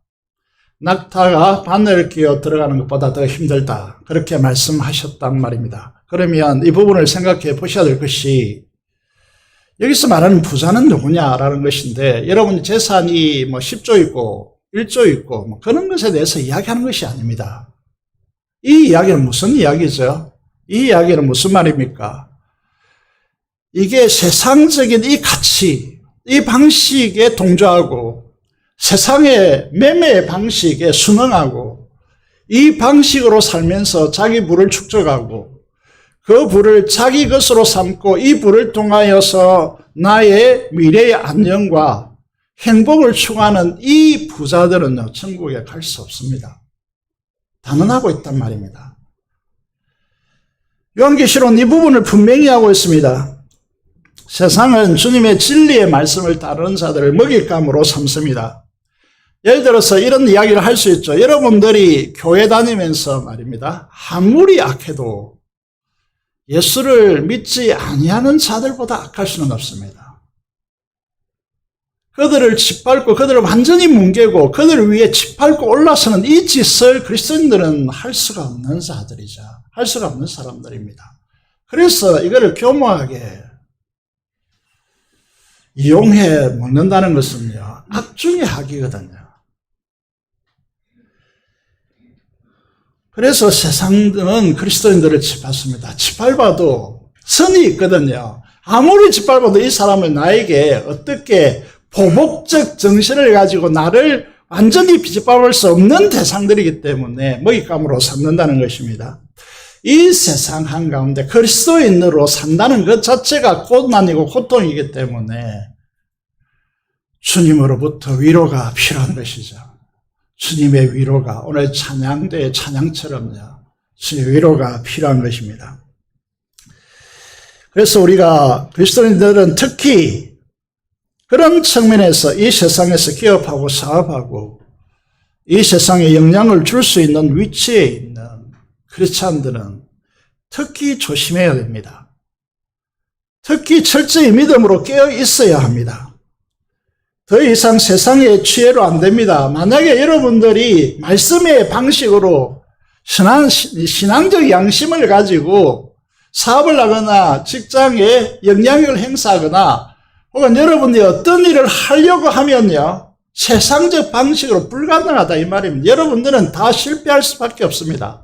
낙타가 바늘 끼어 들어가는 것보다 더 힘들다. 그렇게 말씀하셨단 말입니다. 그러면 이 부분을 생각해 보셔야 될 것이 여기서 말하는 부자는 누구냐라는 것인데 여러분 재산이 10조 있고 1조 있고 그런 것에 대해서 이야기하는 것이 아닙니다. 이 이야기는 무슨 이야기죠? 이 이야기는 무슨 말입니까? 이게 세상적인 이 가치, 이 방식에 동조하고 세상의 매매 방식에 순응하고 이 방식으로 살면서 자기 부를 축적하고 그 부를 자기 것으로 삼고 이 부를 통하여서 나의 미래의 안녕과 행복을 추구하는 이 부자들은요, 천국에 갈 수 없습니다. 단언하고 있단 말입니다. 요한계시록은 이 부분을 분명히 하고 있습니다. 세상은 주님의 진리의 말씀을 따르는 자들을 먹잇감으로 삼습니다. 예를 들어서 이런 이야기를 할 수 있죠. 여러분들이 교회 다니면서 말입니다. 아무리 악해도 예수를 믿지 아니하는 자들보다 악할 수는 없습니다. 그들을 짓밟고 그들을 완전히 뭉개고 그들을 위해 짓밟고 올라서는 이 짓을 그리스도인들은 할 수가 없는 자들이죠. 할 수가 없는 사람들입니다. 그래서 이거를 교묘하게 이용해 먹는다는 것은요, 악중의 악이거든요. 그래서 세상은 그리스도인들을 짓밟습니다. 짓밟아도 선이 있거든요. 아무리 짓밟아도 이 사람은 나에게 어떻게 보복적 정신을 가지고 나를 완전히 짓밟을 수 없는 대상들이기 때문에 먹잇감으로 삼는다는 것입니다. 이 세상 한가운데 그리스도인으로 산다는 것 자체가 고난이고 고통이기 때문에 주님으로부터 위로가 필요한 것이죠. 주님의 위로가 오늘 찬양대의 찬양처럼요. 주님의 위로가 필요한 것입니다. 그래서 우리가 그리스도인들은 특히 그런 측면에서 이 세상에서 기업하고 사업하고 이 세상에 영향을 줄 수 있는 위치에 있는 크리스찬들은 특히 조심해야 됩니다. 특히 철저히 믿음으로 깨어 있어야 합니다. 더 이상 세상의 취해로 안 됩니다. 만약에 여러분들이 말씀의 방식으로 신앙적 양심을 가지고 사업을 하거나 직장에 영향력을 행사하거나 혹은 여러분이 어떤 일을 하려고 하면요, 세상적 방식으로 불가능하다 이 말입니다. 여러분들은 다 실패할 수밖에 없습니다.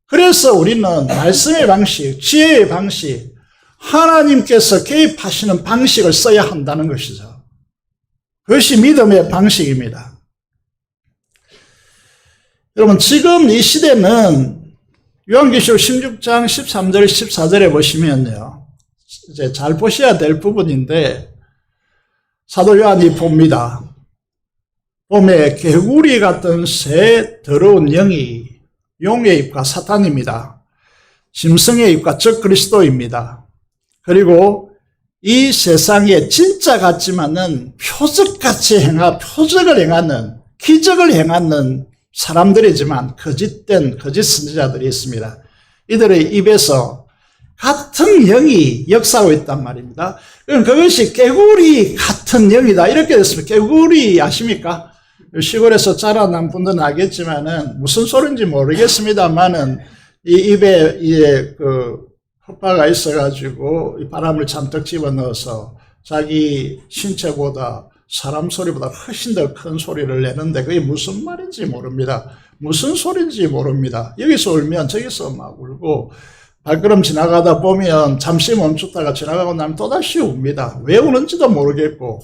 그래서 우리는 말씀의 방식, 지혜의 방식, 하나님께서 개입하시는 방식을 써야 한다는 것이죠. 그것이 믿음의 방식입니다. 여러분, 지금 이 시대는 요한계시록 16장 13절 14절에 보시면요, 이제 잘 보셔야 될 부분인데 사도 요한이 봅니다. 봄에 개구리 같은 새 더러운 영이 용의 입과 사탄입니다. 짐승의 입과 적 그리스도입니다. 그리고 이 세상에 진짜 같지만은 표적을 행하는, 기적을 행하는 사람들이지만 거짓된 거짓 선지자들이 있습니다. 이들의 입에서 같은 영이 역사하고 있단 말입니다. 그럼 그것이 개구리 같은 영이다 이렇게 됐습니다. 개구리 아십니까? 시골에서 자라난 분들은 알겠지만은 무슨 소리인지 모르겠습니다만은 이 입에 헛바가 있어가지고 이 바람을 잔뜩 집어넣어서 자기 신체보다 사람 소리보다 훨씬 더 큰 소리를 내는데 그게 무슨 말인지 모릅니다. 무슨 소리인지 모릅니다. 여기서 울면 저기서 막 울고 발걸음 지나가다 보면 잠시 멈췄다가 지나가고 나면 또다시 웁니다. 왜 우는지도 모르겠고.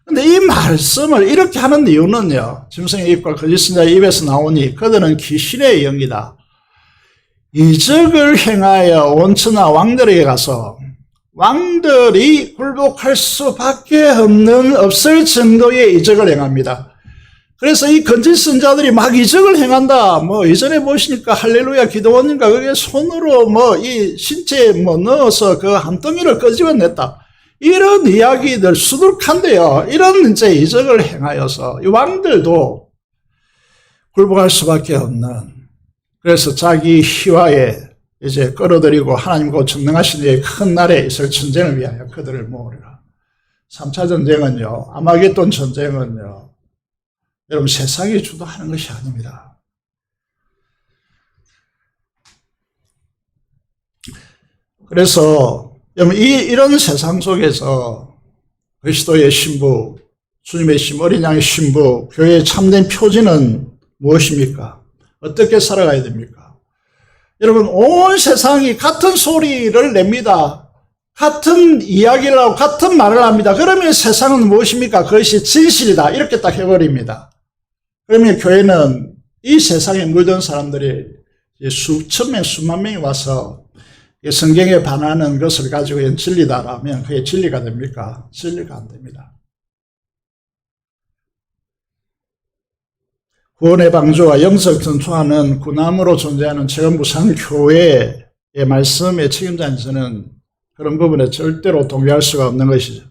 근데 이 말씀을 이렇게 하는 이유는요, 짐승의 입과 거짓 선지자의 입에서 나오니 그들은 귀신의 영이다. 이적을 행하여 원처나 왕들에게 가서 왕들이 굴복할 수밖에 없을 정도의 이적을 행합니다. 그래서 이 거짓 선지자들이 막 이적을 행한다. 이전에 보시니까 할렐루야 기도원인가 그게 손으로 이 신체에 넣어서 그 함덩이를 끄집어냈다. 이런 이야기들 수두룩한데요. 이런 이제 이적을 행하여서 이 왕들도 굴복할 수밖에 없는, 그래서 자기 희화에 이제 끌어들이고 하나님과 전능하신 이의 큰 날에 있을 전쟁을 위하여 그들을 모으리라. 3차 전쟁은요, 아마겟돈 전쟁은요, 여러분 세상이 주도하는 것이 아닙니다. 그래서 여러분 이런 세상 속에서 그리스도의 신부, 주님의 신부, 어린 양의 신부, 교회의 참된 표지는 무엇입니까? 어떻게 살아가야 됩니까? 여러분 온 세상이 같은 소리를 냅니다. 같은 이야기를 하고 같은 말을 합니다. 그러면 세상은 무엇입니까? 그것이 진실이다 이렇게 딱 해버립니다. 그러면 교회는 이 세상에 물든 사람들이 수천 명, 수만 명이 와서 성경에 반하는 것을 가지고 진리다라면 그게 진리가 됩니까? 진리가 안 됩니다. 구원의 방주와 영적 전투하는 군함으로 존재하는 최근부산 교회의 말씀의 책임자인 저는 그런 부분에 절대로 동의할 수가 없는 것이죠.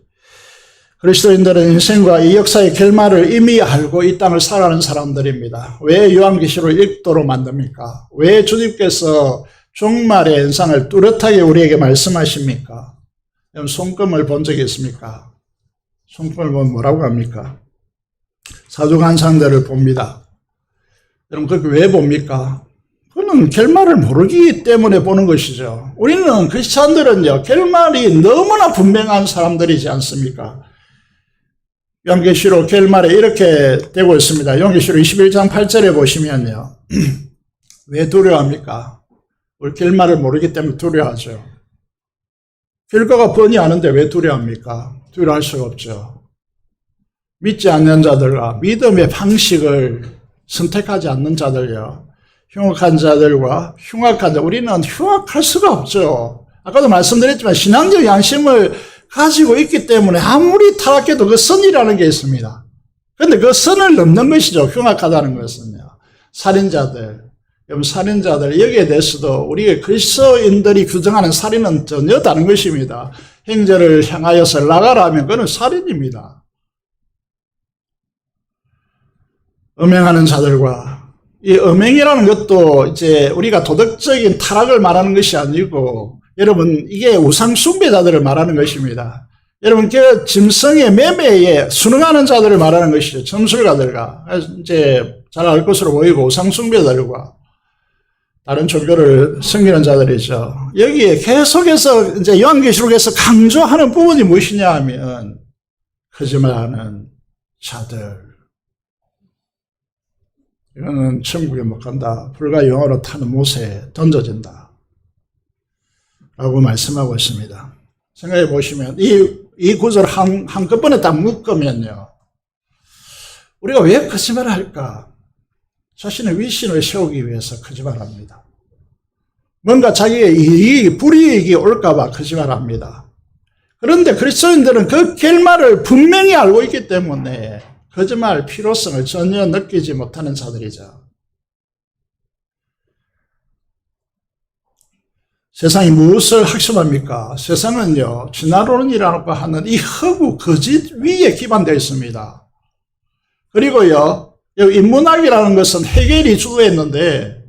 그리스도인들은 인생과 이 역사의 결말을 이미 알고 이 땅을 살아가는 사람들입니다. 왜 요한계시록 1도로 만듭니까? 왜 주님께서 종말의 현상을 뚜렷하게 우리에게 말씀하십니까? 여러분 손금을 본 적이 있습니까? 손금을 보면 뭐라고 합니까? 사주간상들을 봅니다. 여러분 그렇게 왜 봅니까? 그는 결말을 모르기 때문에 보는 것이죠. 우리는 크리스찬들은요 결말이 너무나 분명한 사람들이지 않습니까? 요한계시록 결말에 이렇게 되고 있습니다. 요한계시록 21장 8절에 보시면요. 왜 두려워합니까? 우리 결말을 모르기 때문에 두려워하죠. 결과가 뻔히 아는데 왜 두려워합니까? 두려워할 수가 없죠. 믿지 않는 자들과 믿음의 방식을 선택하지 않는 자들요. 흉악한 자들과 흉악한 자, 우리는 흉악할 수가 없죠. 아까도 말씀드렸지만 신앙적 양심을 가지고 있기 때문에 아무리 타락해도 그 선이라는 게 있습니다. 그런데 그 선을 넘는 것이죠. 흉악하다는 것은요. 살인자들, 여러분 살인자들 여기에 대해서도 우리 그리스도인들이 규정하는 살인은 전혀 다른 것입니다. 형제를 향하여서 나가라 하면 그건 살인입니다. 음행하는 자들과 이 음행이라는 것도 이제 우리가 도덕적인 타락을 말하는 것이 아니고, 여러분, 이게 우상숭배자들을 말하는 것입니다. 여러분, 그 짐승의 매매에 순응하는 자들을 말하는 것이죠. 점술가들과. 이제 잘 알 것으로 보이고, 우상숭배자들과 다른 종교를 섬기는 자들이죠. 여기에 계속해서 이제 요한계시록에서 강조하는 부분이 무엇이냐 하면, 거짓말하는 자들. 이거는 천국에 못 간다. 불과 영어로 타는 못에 던져진다. 라고 말씀하고 있습니다. 생각해 보시면, 이 구절 한꺼번에 딱 묶으면요. 우리가 왜 거짓말을 할까? 자신의 위신을 세우기 위해서 거짓말합니다. 뭔가 자기의 불이익이 올까봐 거짓말합니다. 그런데 그리스도인들은 그 결말을 분명히 알고 있기 때문에 거짓말 필요성을 전혀 느끼지 못하는 자들이죠. 세상이 무엇을 학습합니까? 세상은요, 진화론이라고 하는 이 허구 거짓 위에 기반되어 있습니다. 그리고요, 인문학이라는 것은 해겔이 주도했는데,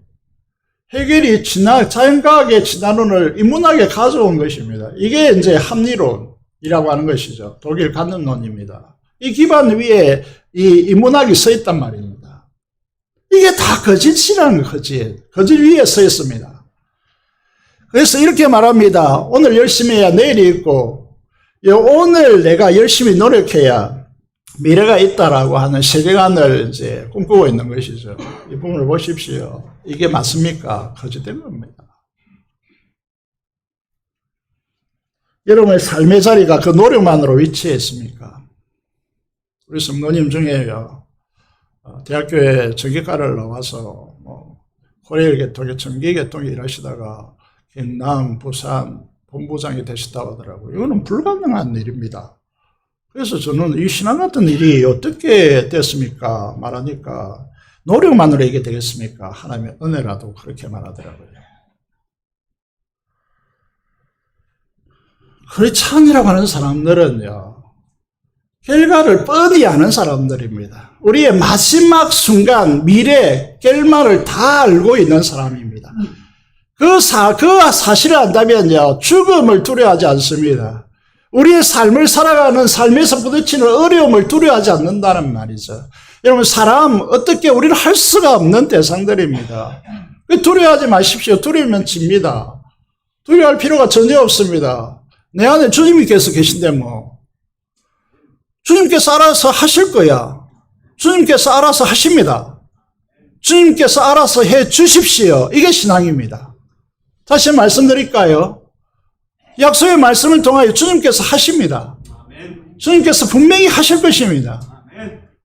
해겔이 자연과학의 진화론을 인문학에 가져온 것입니다. 이게 이제 합리론이라고 하는 것이죠. 독일 관념론입니다. 이 기반 위에 이 인문학이 서 있단 말입니다. 이게 다 거짓이라는 거짓 위에 서 있습니다. 그래서 이렇게 말합니다. 오늘 열심히 해야 내일이 있고, 오늘 내가 열심히 노력해야 미래가 있다라고 하는 세계관을 이제 꿈꾸고 있는 것이죠. 이 부분을 보십시오. 이게 맞습니까? 거짓된 겁니다. 여러분의 삶의 자리가 그 노력만으로 위치해 있습니까? 우리 성도님 중에요, 대학교에 전기과를 나와서 고려일계통에 전기계통에 일하시다가 경남, 부산 본부장이 되셨다고 하더라고요. 이거는 불가능한 일입니다. 그래서 저는 이 신앙 같은 일이 어떻게 됐습니까? 말하니까 노력만으로 이게 되겠습니까? 하나님의 은혜라도 그렇게 말하더라고요. 크리스찬이라고 하는 사람들은요, 결과를 뻔히 아는 사람들입니다. 우리의 마지막 순간, 미래, 결말을 다 알고 있는 사람입니다. 그 사실을 안다면요, 죽음을 두려워하지 않습니다. 우리의 삶을 살아가는 삶에서 부딪히는 어려움을 두려워하지 않는다는 말이죠. 여러분, 사람, 어떻게 우리는 할 수가 없는 대상들입니다. 두려워하지 마십시오. 두려우면 집니다. 두려워할 필요가 전혀 없습니다. 내 안에 주님께서 계신데 뭐. 주님께서 알아서 하실 거야. 주님께서 알아서 하십니다. 주님께서 알아서 해 주십시오. 이게 신앙입니다. 다시 말씀드릴까요? 약속의 말씀을 통하여 주님께서 하십니다. 주님께서 분명히 하실 것입니다.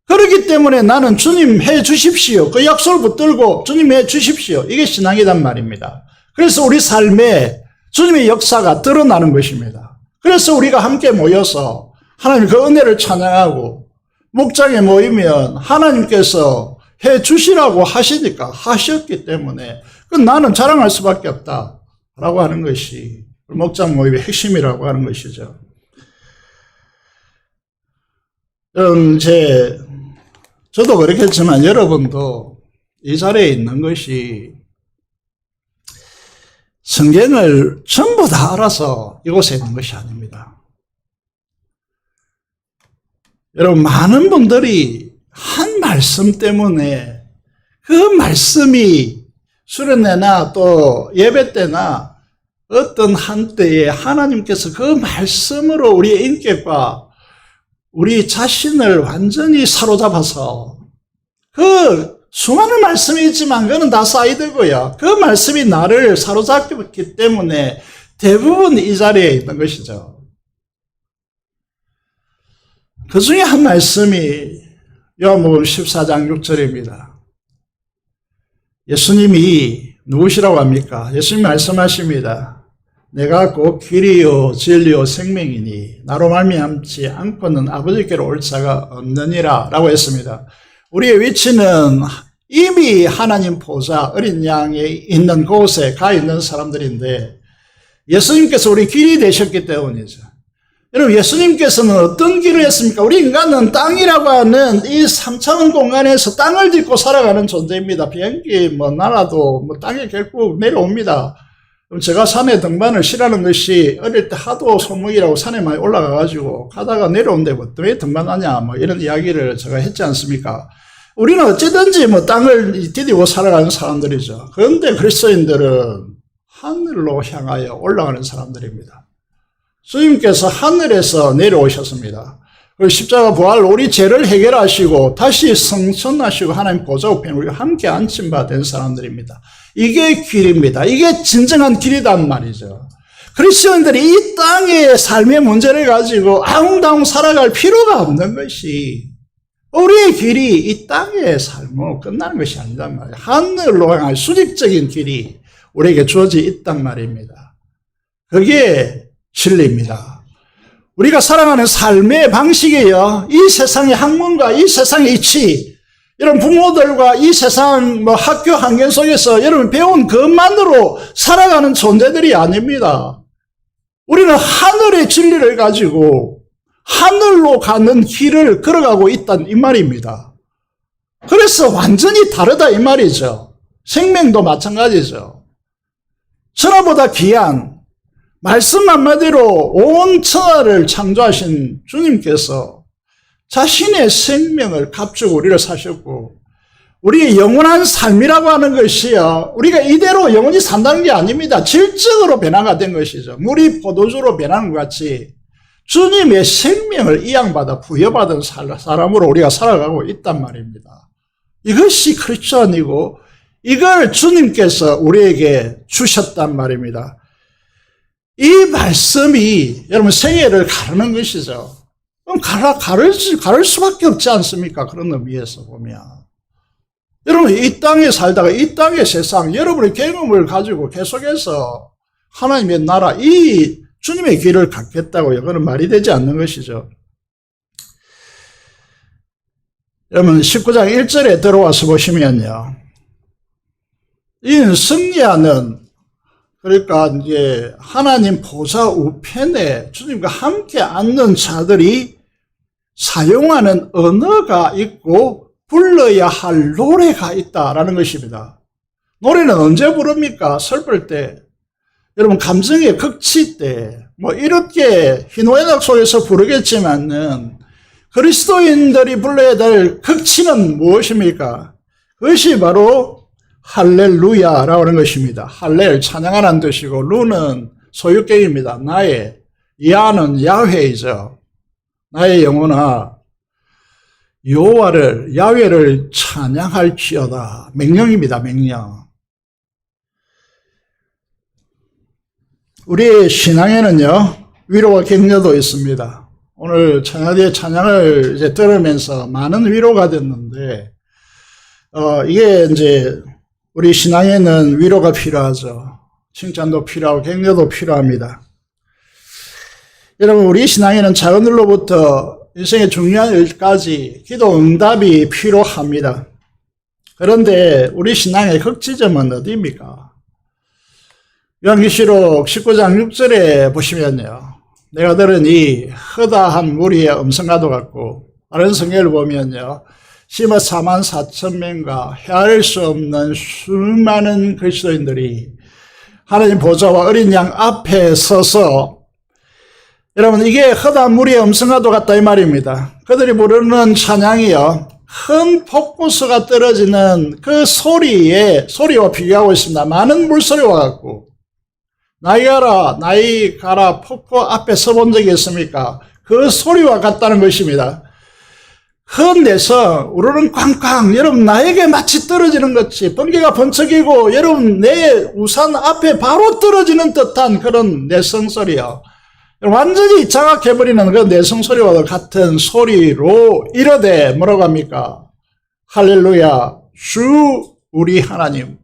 그렇기 때문에 나는 주님 해 주십시오. 그 약속을 붙들고 주님 해 주십시오. 이게 신앙이란 말입니다. 그래서 우리 삶에 주님의 역사가 드러나는 것입니다. 그래서 우리가 함께 모여서 하나님 그 은혜를 찬양하고 목장에 모이면 하나님께서 해 주시라고 하시니까 하셨기 때문에 나는 자랑할 수밖에 없다라고 하는 것이 목장 모임의 핵심이라고 하는 것이죠. 저도 그렇겠지만 여러분도 이 자리에 있는 것이 성경을 전부 다 알아서 이곳에 있는 것이 아닙니다. 여러분, 많은 분들이 한 말씀 때문에 그 말씀이 수련회나 또 예배 때나 어떤 한때에 하나님께서 그 말씀으로 우리의 인격과 우리 자신을 완전히 사로잡아서 그 수많은 말씀이 있지만 그거는 다 사이드고요. 그 말씀이 나를 사로잡기 때문에 대부분 이 자리에 있는 것이죠. 그 중에 한 말씀이 요한복음 14장 6절입니다. 예수님이 누구시라고 합니까? 예수님이 말씀하십니다. 내가 곧 길이요 진리요 생명이니 나로 말미암지 않고는 아버지께로 올 자가 없느니라 라고 했습니다. 우리의 위치는 이미 하나님 보좌 어린 양에 있는 곳에 가 있는 사람들인데 예수님께서 우리 길이 되셨기 때문이죠. 여러분, 예수님께서는 어떤 길을 했습니까? 우리 인간은 땅이라고 하는 이 3차원 공간에서 땅을 딛고 살아가는 존재입니다. 비행기 날아도 땅에 결국 내려옵니다. 제가 산에 등반을 싫어하는 것이 어릴 때 하도 소문이라고 산에 많이 올라가가지고 가다가 내려온데 왜 등반하냐 이런 이야기를 제가 했지 않습니까? 우리는 어찌든지 땅을 디디고 살아가는 사람들이죠. 그런데 그리스도인들은 하늘로 향하여 올라가는 사람들입니다. 주님께서 하늘에서 내려오셨습니다. 그리고 십자가 부활 우리 죄를 해결하시고 다시 성천하시고 하나님 보좌 우편에 우리가 함께 앉힌 바 된 사람들입니다. 이게 길입니다. 이게 진정한 길이란 말이죠. 그리스도인들이 이 땅의 삶의 문제를 가지고 아웅다웅 살아갈 필요가 없는 것이, 우리의 길이 이 땅의 삶으로 끝나는 것이 아니란 말이에요. 하늘로 향한 수직적인 길이 우리에게 주어져 있단 말입니다. 그게 진리입니다. 우리가 살아가는 삶의 방식이요, 이 세상의 학문과 이 세상의 이치, 이런 부모들과 이 세상 학교 환경 속에서 여러분 배운 것만으로 살아가는 존재들이 아닙니다. 우리는 하늘의 진리를 가지고 하늘로 가는 길을 걸어가고 있다는 이 말입니다. 그래서 완전히 다르다 이 말이죠. 생명도 마찬가지죠. 천하보다 귀한 말씀 한마디로 온 천하를 창조하신 주님께서 자신의 생명을 값주고 우리를 사셨고, 우리의 영원한 삶이라고 하는 것이요, 우리가 이대로 영원히 산다는 게 아닙니다. 질적으로 변화가 된 것이죠. 물이 포도주로 변하는 것 같이 주님의 생명을 이양받아 부여받은 사람으로 우리가 살아가고 있단 말입니다. 이것이 크리스천이고 이걸 주님께서 우리에게 주셨단 말입니다. 이 말씀이 여러분 생애를 가르는 것이죠. 그럼 가를 수밖에 없지 않습니까? 그런 의미에서 보면. 여러분, 이 땅에 살다가 이 땅의 세상, 여러분의 경험을 가지고 계속해서 하나님의 나라, 이 주님의 길을 갖겠다고요. 그건 말이 되지 않는 것이죠. 여러분, 19장 1절에 들어와서 보시면요, 이 승리하는, 그러니까 이제 하나님 보좌 우편에 주님과 함께 앉는 자들이 사용하는 언어가 있고 불러야 할 노래가 있다라는 것입니다. 노래는 언제 부릅니까? 슬플 때, 여러분 감정의 극치 때, 이렇게 희노애락 속에서 부르겠지만은 그리스도인들이 불러야 될 극치는 무엇입니까? 그것이 바로 할렐루야라고 하는 것입니다. 할렐, 찬양하는 뜻이고, 루는 소유격입니다. 나의, 야는 야훼이죠. 나의 영혼아, 여호와를, 야훼를 찬양할지어다. 명령입니다, 명령. 우리의 신앙에는요, 위로와 격려도 있습니다. 오늘 찬양의 찬양을 이제 들으면서 많은 위로가 됐는데, 이게 이제 우리 신앙에는 위로가 필요하죠. 칭찬도 필요하고 격려도 필요합니다. 여러분, 우리 신앙에는 작은 일로부터 인생의 중요한 일까지 기도 응답이 필요합니다. 그런데 우리 신앙의 극지점은 어디입니까? 요한계시록 19장 6절에 보시면요, 내가 들은 이 허다한 무리의 음성과도 같고, 다른 성경을 보면요, 심어 44,000명과 헤아릴 수 없는 수많은 그리스도인들이 하나님 보좌와 어린 양 앞에 서서, 여러분 이게 허다한 무리의 음성과도 같다 이 말입니다. 그들이 부르는 찬양이요, 큰 폭포수가 떨어지는 그 소리와 비교하고 있습니다. 많은 물소리와 같고, 나이 가라 폭포 앞에 서본 적이 있습니까? 그 소리와 같다는 것입니다. 헌내서 우르르 꽝꽝, 여러분 나에게 마치 떨어지는 것이 번개가 번쩍이고 여러분 내 우산 앞에 바로 떨어지는 듯한 그런 내성소리요, 완전히 장악해버리는 그 내성소리와 같은 소리로 이르되 뭐라고 합니까? 할렐루야, 주 우리 하나님.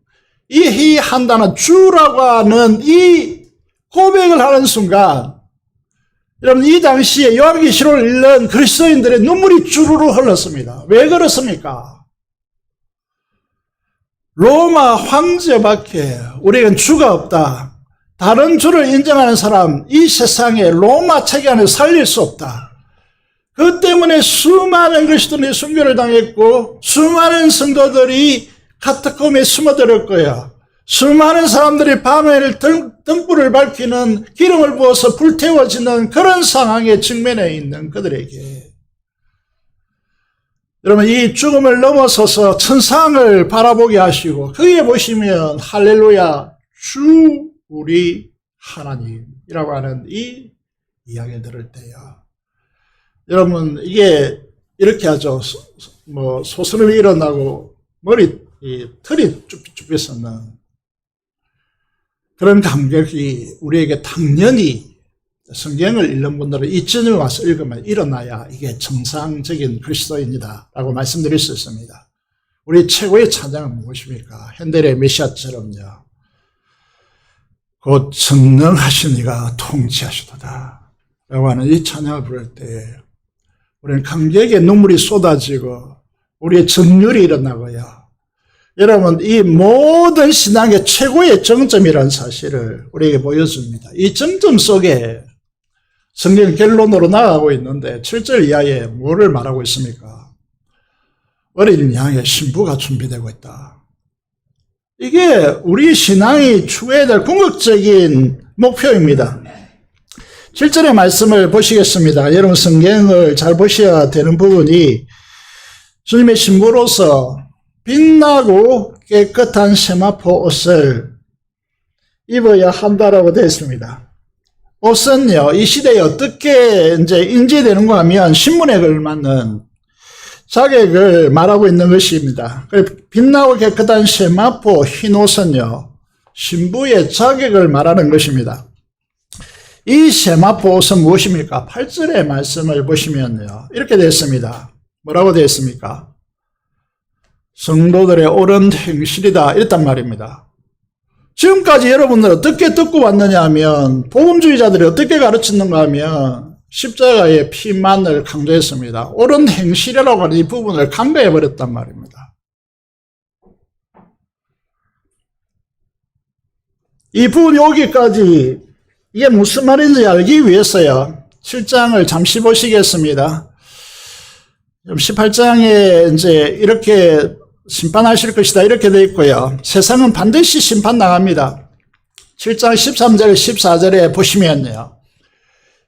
이 한 단어 주라고 하는 이 고백을 하는 순간, 여러분 이 당시에 요한계시록을 읽는 그리스도인들의 눈물이 주르르 흘렀습니다. 왜 그렇습니까? 로마 황제밖에 우리에겐 주가 없다. 다른 주를 인정하는 사람, 이 세상에 로마 체계 안에 살릴 수 없다. 그 때문에 수많은 그리스도인이 순교를 당했고 수많은 성도들이 카타콤에 숨어들을 거야. 수많은 사람들이 밤에 등불을 밝히는 기름을 부어서 불태워지는 그런 상황에 직면해 있는 그들에게 여러분 이 죽음을 넘어서서 천상을 바라보게 하시고 거기에 보시면 할렐루야 주 우리 하나님이라고 하는 이 이야기를 들을 때야 여러분 이게 이렇게 하죠. 뭐 소스름이 일어나고 머리 털이 쭈삣쭈삣 솟는 그런 감격이 우리에게 당연히 성경을 읽는 분들은 이쯤에 와서 읽으면 일어나야 이게 정상적인 그리스도인이다 라고 말씀드릴 수 있습니다. 우리 최고의 찬양은 무엇입니까? 핸델의 메시아처럼요. 곧 전능하신 이가 통치하시도다 라고 하는 이 찬양을 부를 때 우리는 감격의 눈물이 쏟아지고 우리의 전율이 일어나고요. 여러분 이 모든 신앙의 최고의 정점이라는 사실을 우리에게 보여줍니다. 이 정점 속에 성경 결론으로 나아가고 있는데 7절 이하에 뭐를 말하고 있습니까? 어린 양의 신부가 준비되고 있다. 이게 우리 신앙이 추구해야 될 궁극적인 목표입니다. 7절의 말씀을 보시겠습니다. 여러분 성경을 잘 보셔야 되는 부분이 주님의 신부로서 빛나고 깨끗한 세마포 옷을 입어야 한다라고 되어 있습니다. 옷은요, 이 시대에 어떻게 이제 인지되는가 하면 신분에 걸맞는 자격을 말하고 있는 것입니다. 빛나고 깨끗한 세마포 흰 옷은요, 신부의 자격을 말하는 것입니다. 이 세마포 옷은 무엇입니까? 8절의 말씀을 보시면요, 이렇게 되어 있습니다. 뭐라고 되어 있습니까? 성도들의 옳은 행실이다. 이랬단 말입니다. 지금까지 여러분들 어떻게 듣고 왔느냐 하면 복음주의자들이 어떻게 가르쳤는가 하면 십자가의 피만을 강조했습니다. 옳은 행실이라고 하는 이 부분을 강조해버렸단 말입니다. 이 부분이 오기까지 이게 무슨 말인지 알기 위해서요. 7장을 잠시 보시겠습니다. 18장에 이제 이렇게 심판하실 것이다 이렇게 되어 있고요. 세상은 반드시 심판 나갑니다. 7장 13절 14절에 보시면요.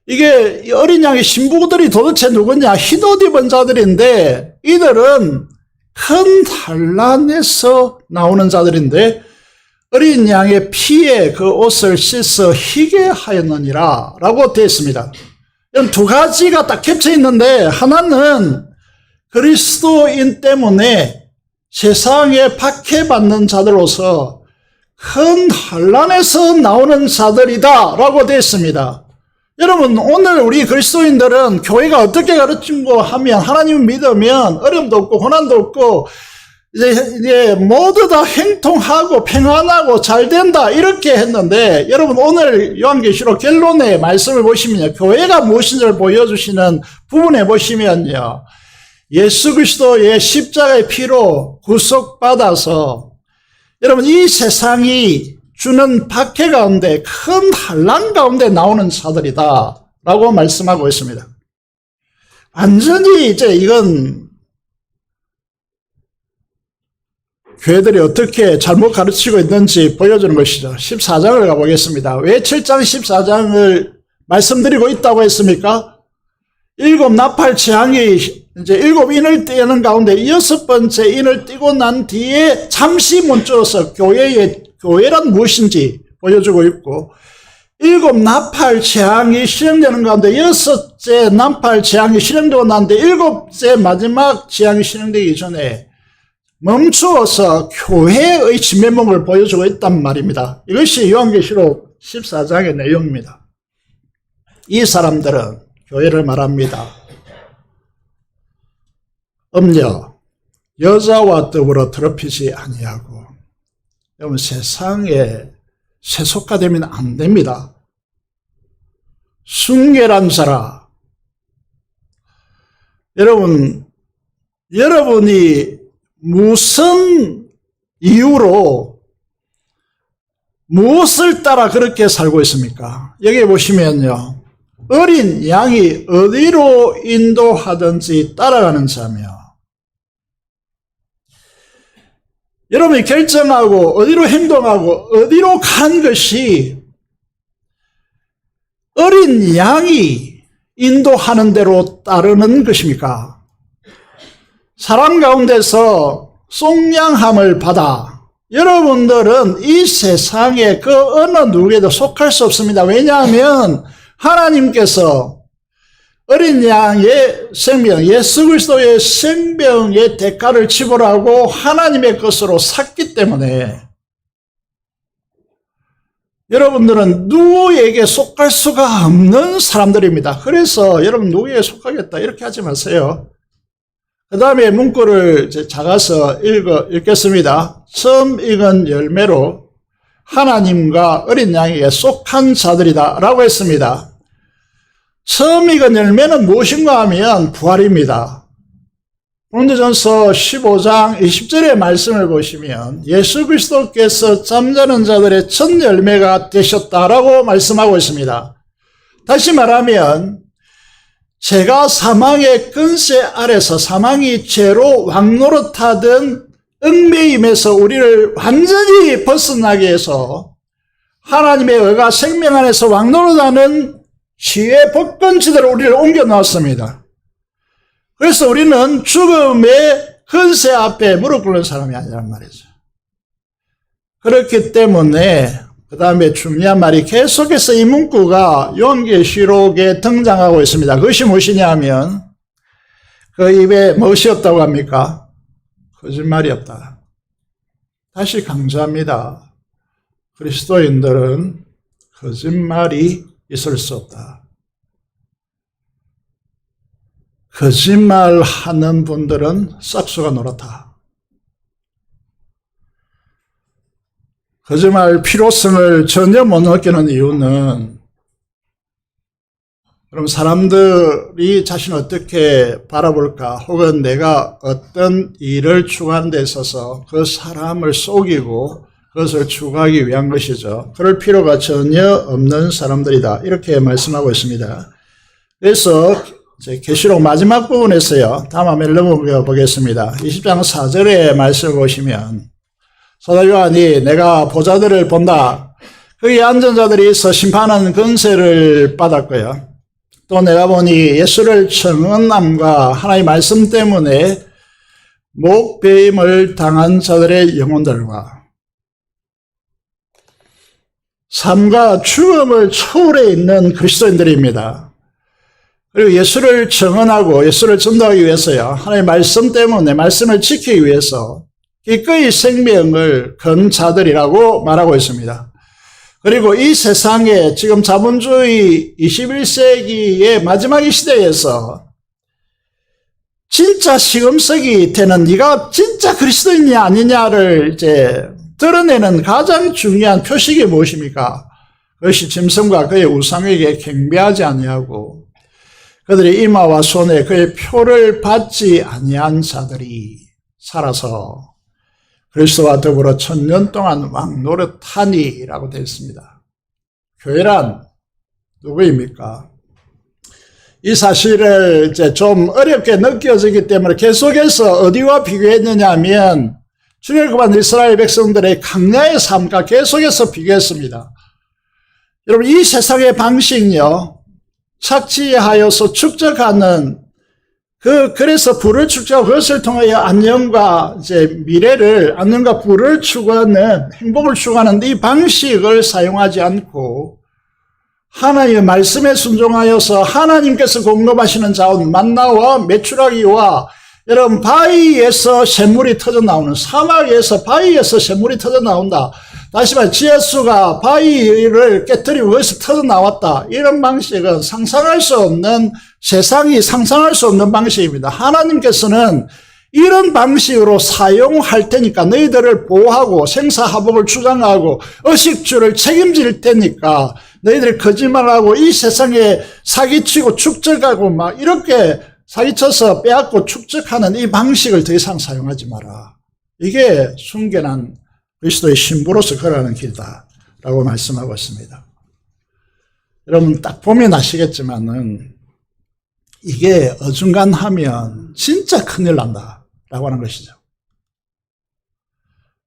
이게 어린 양의 신부들이 도대체 누구냐? 흰옷 입은 자들인데 이들은 큰 환난에서 나오는 자들인데 어린 양의 피에 그 옷을 씻어 희게 하였느니라 라고 되어 있습니다. 이런 두 가지가 딱 겹쳐 있는데 하나는 그리스도인 때문에 세상에 박해받는 자들로서 큰 환난에서 나오는 자들이다 라고 되어 있습니다. 여러분 오늘 우리 그리스도인들은 교회가 어떻게 가르친고 하면 하나님을 믿으면 어려움도 없고 고난도 없고 이제 모두 다 행통하고 평안하고 잘 된다 이렇게 했는데 여러분 오늘 요한계시록 결론의 말씀을 보시면요. 교회가 무엇인지를 보여주시는 부분에 보시면요. 예수 그리스도의 십자가의 피로 구속받아서 여러분 이 세상이 주는 박해 가운데 큰 환난 가운데 나오는 자들이다 라고 말씀하고 있습니다. 완전히 이제 이건 교회들이 어떻게 잘못 가르치고 있는지 보여주는 것이죠. 14장을 가보겠습니다. 왜 7장 14장을 말씀드리고 있다고 했습니까? 7 나팔 재앙이 이제 7 인을 떼는 가운데 6번째 인을 떼고 난 뒤에 잠시 멈춰서 교회란 무엇인지 보여주고 있고 7 나팔 재앙이 실행되는 가운데 6째 나팔 재앙이 실행되고 난 뒤에 7째 마지막 재앙이 실행되기 전에 멈추어서 교회의 진면목을 보여주고 있단 말입니다. 이것이 요한계시록 14장의 내용입니다. 이 사람들은 교회를 말합니다. 음녀, 여자와 더불어 더럽히지 아니하고 여러분 세상에 세속화되면 안 됩니다. 순결한 자라. 여러분이 무슨 이유로 무엇을 따라 그렇게 살고 있습니까? 여기 보시면요. 어린 양이 어디로 인도하든지 따라가는 자며, 여러분이 결정하고 어디로 행동하고 어디로 간 것이 어린 양이 인도하는 대로 따르는 것입니까? 사람 가운데서 속량함을 받아 여러분들은 이 세상에 그 어느 누구에도 속할 수 없습니다. 왜냐하면 하나님께서 어린 양의 생명, 예수 그리스도의 생명의 대가를 지불하고 하나님의 것으로 샀기 때문에 여러분들은 누구에게 속할 수가 없는 사람들입니다. 그래서 여러분 누구에게 속하겠다 이렇게 하지 마세요. 그 다음에 문구를 작아서 읽겠습니다. 처음 익은 열매로 하나님과 어린 양에게 속한 자들이다 라고 했습니다. 처음 익은 열매는 무엇인가 하면 부활입니다. 고린도전서 15장 20절의 말씀을 보시면 예수 그리스도께서 잠자는 자들의 첫 열매가 되셨다라고 말씀하고 있습니다. 다시 말하면 죄가 사망의 권세 아래서 사망이 죄로 왕노릇하던 얽매임에서 우리를 완전히 벗어나게 해서 하나님의 의가 생명 안에서 왕노릇하는 지혜 법권지대로 우리를 옮겨 놓았습니다. 그래서 우리는 죽음의 권세 앞에 무릎 꿇는 사람이 아니란 말이죠. 그렇기 때문에 그 다음에 중요한 말이 계속해서 이 문구가 요한계시록에 등장하고 있습니다. 그것이 무엇이냐 하면 그 입에 무엇이 없다고 합니까? 거짓말이 없다. 다시 강조합니다. 그리스도인들은 거짓말이 있을 수 없다. 거짓말하는 분들은 싹수가 노랗다. 거짓말 필요성을 전혀 못 느끼는 이유는 그럼 사람들이 자신을 어떻게 바라볼까 혹은 내가 어떤 일을 추구하는 데 있어서 그 사람을 속이고 그것을 추구하기 위한 것이죠. 그럴 필요가 전혀 없는 사람들이다. 이렇게 말씀하고 있습니다. 그래서 계시록 마지막 부분에서요. 다음 화면을 넘어보겠습니다. 20장 4절의 말씀을 보시면 사도 요한이 내가 보좌들을 본다. 거기 앉은 자들이 있어 심판하는 권세를 받았고요. 또 내가 보니 예수를 청언함과 하나님의 말씀 때문에 목배임을 당한 자들의 영혼들과 삶과 죽음을 초월해 있는 그리스도인들입니다. 그리고 예수를 청언하고 예수를 전도하기 위해서요. 하나님의 말씀 때문에 말씀을 지키기 위해서 기꺼이 생명을 건 자들이라고 말하고 있습니다. 그리고 이 세상에 지금 자본주의 21세기의 마지막 시대에서 진짜 시금석이 되는 네가 진짜 그리스도인이 아니냐를 드러내는 가장 중요한 표식이 무엇입니까? 그것이 짐승과 그의 우상에게 경배하지 아니하고 그들의 이마와 손에 그의 표를 받지 아니한 자들이 살아서 그리스도와 더불어 1000년 동안 왕노릇하니라고 되어 있습니다. 교회란 누구입니까? 이 사실을 좀 어렵게 느껴지기 때문에 계속해서 어디와 비교했느냐 하면 출애굽한 이스라엘 백성들의 강야의 삶과 계속해서 비교했습니다. 여러분 이 세상의 방식요. 착취하여서 축적하는 그래서 부를 축적하고 그것을 통하여 안녕과 미래를, 안녕과 부를 추구하는, 행복을 추구하는 이 방식을 사용하지 않고 하나님의 말씀에 순종하여서 하나님께서 공급하시는 자원, 만나와 메추라기와 여러분 바위에서 샘물이 터져 나오는, 사막에서 바위에서 샘물이 터져 나온다. 다시 말해 지하수가 바위를 깨뜨리고 거기서 터져 나왔다. 이런 방식은 상상할 수 없는, 세상이 상상할 수 없는 방식입니다. 하나님께서는 이런 방식으로 사용할 테니까 너희들을 보호하고 생사화복을 주장하고 의식주를 책임질 테니까 너희들이 거짓말하고 이 세상에 사기치고 축적하고 막 이렇게 사기쳐서 빼앗고 축적하는 이 방식을 더 이상 사용하지 마라. 이게 순결한 그리스도의 신부로서 걸어가는 길이다. 라고 말씀하고 있습니다. 여러분 딱 보면 아시겠지만은 이게 어중간하면 진짜 큰일 난다 라고 하는 것이죠.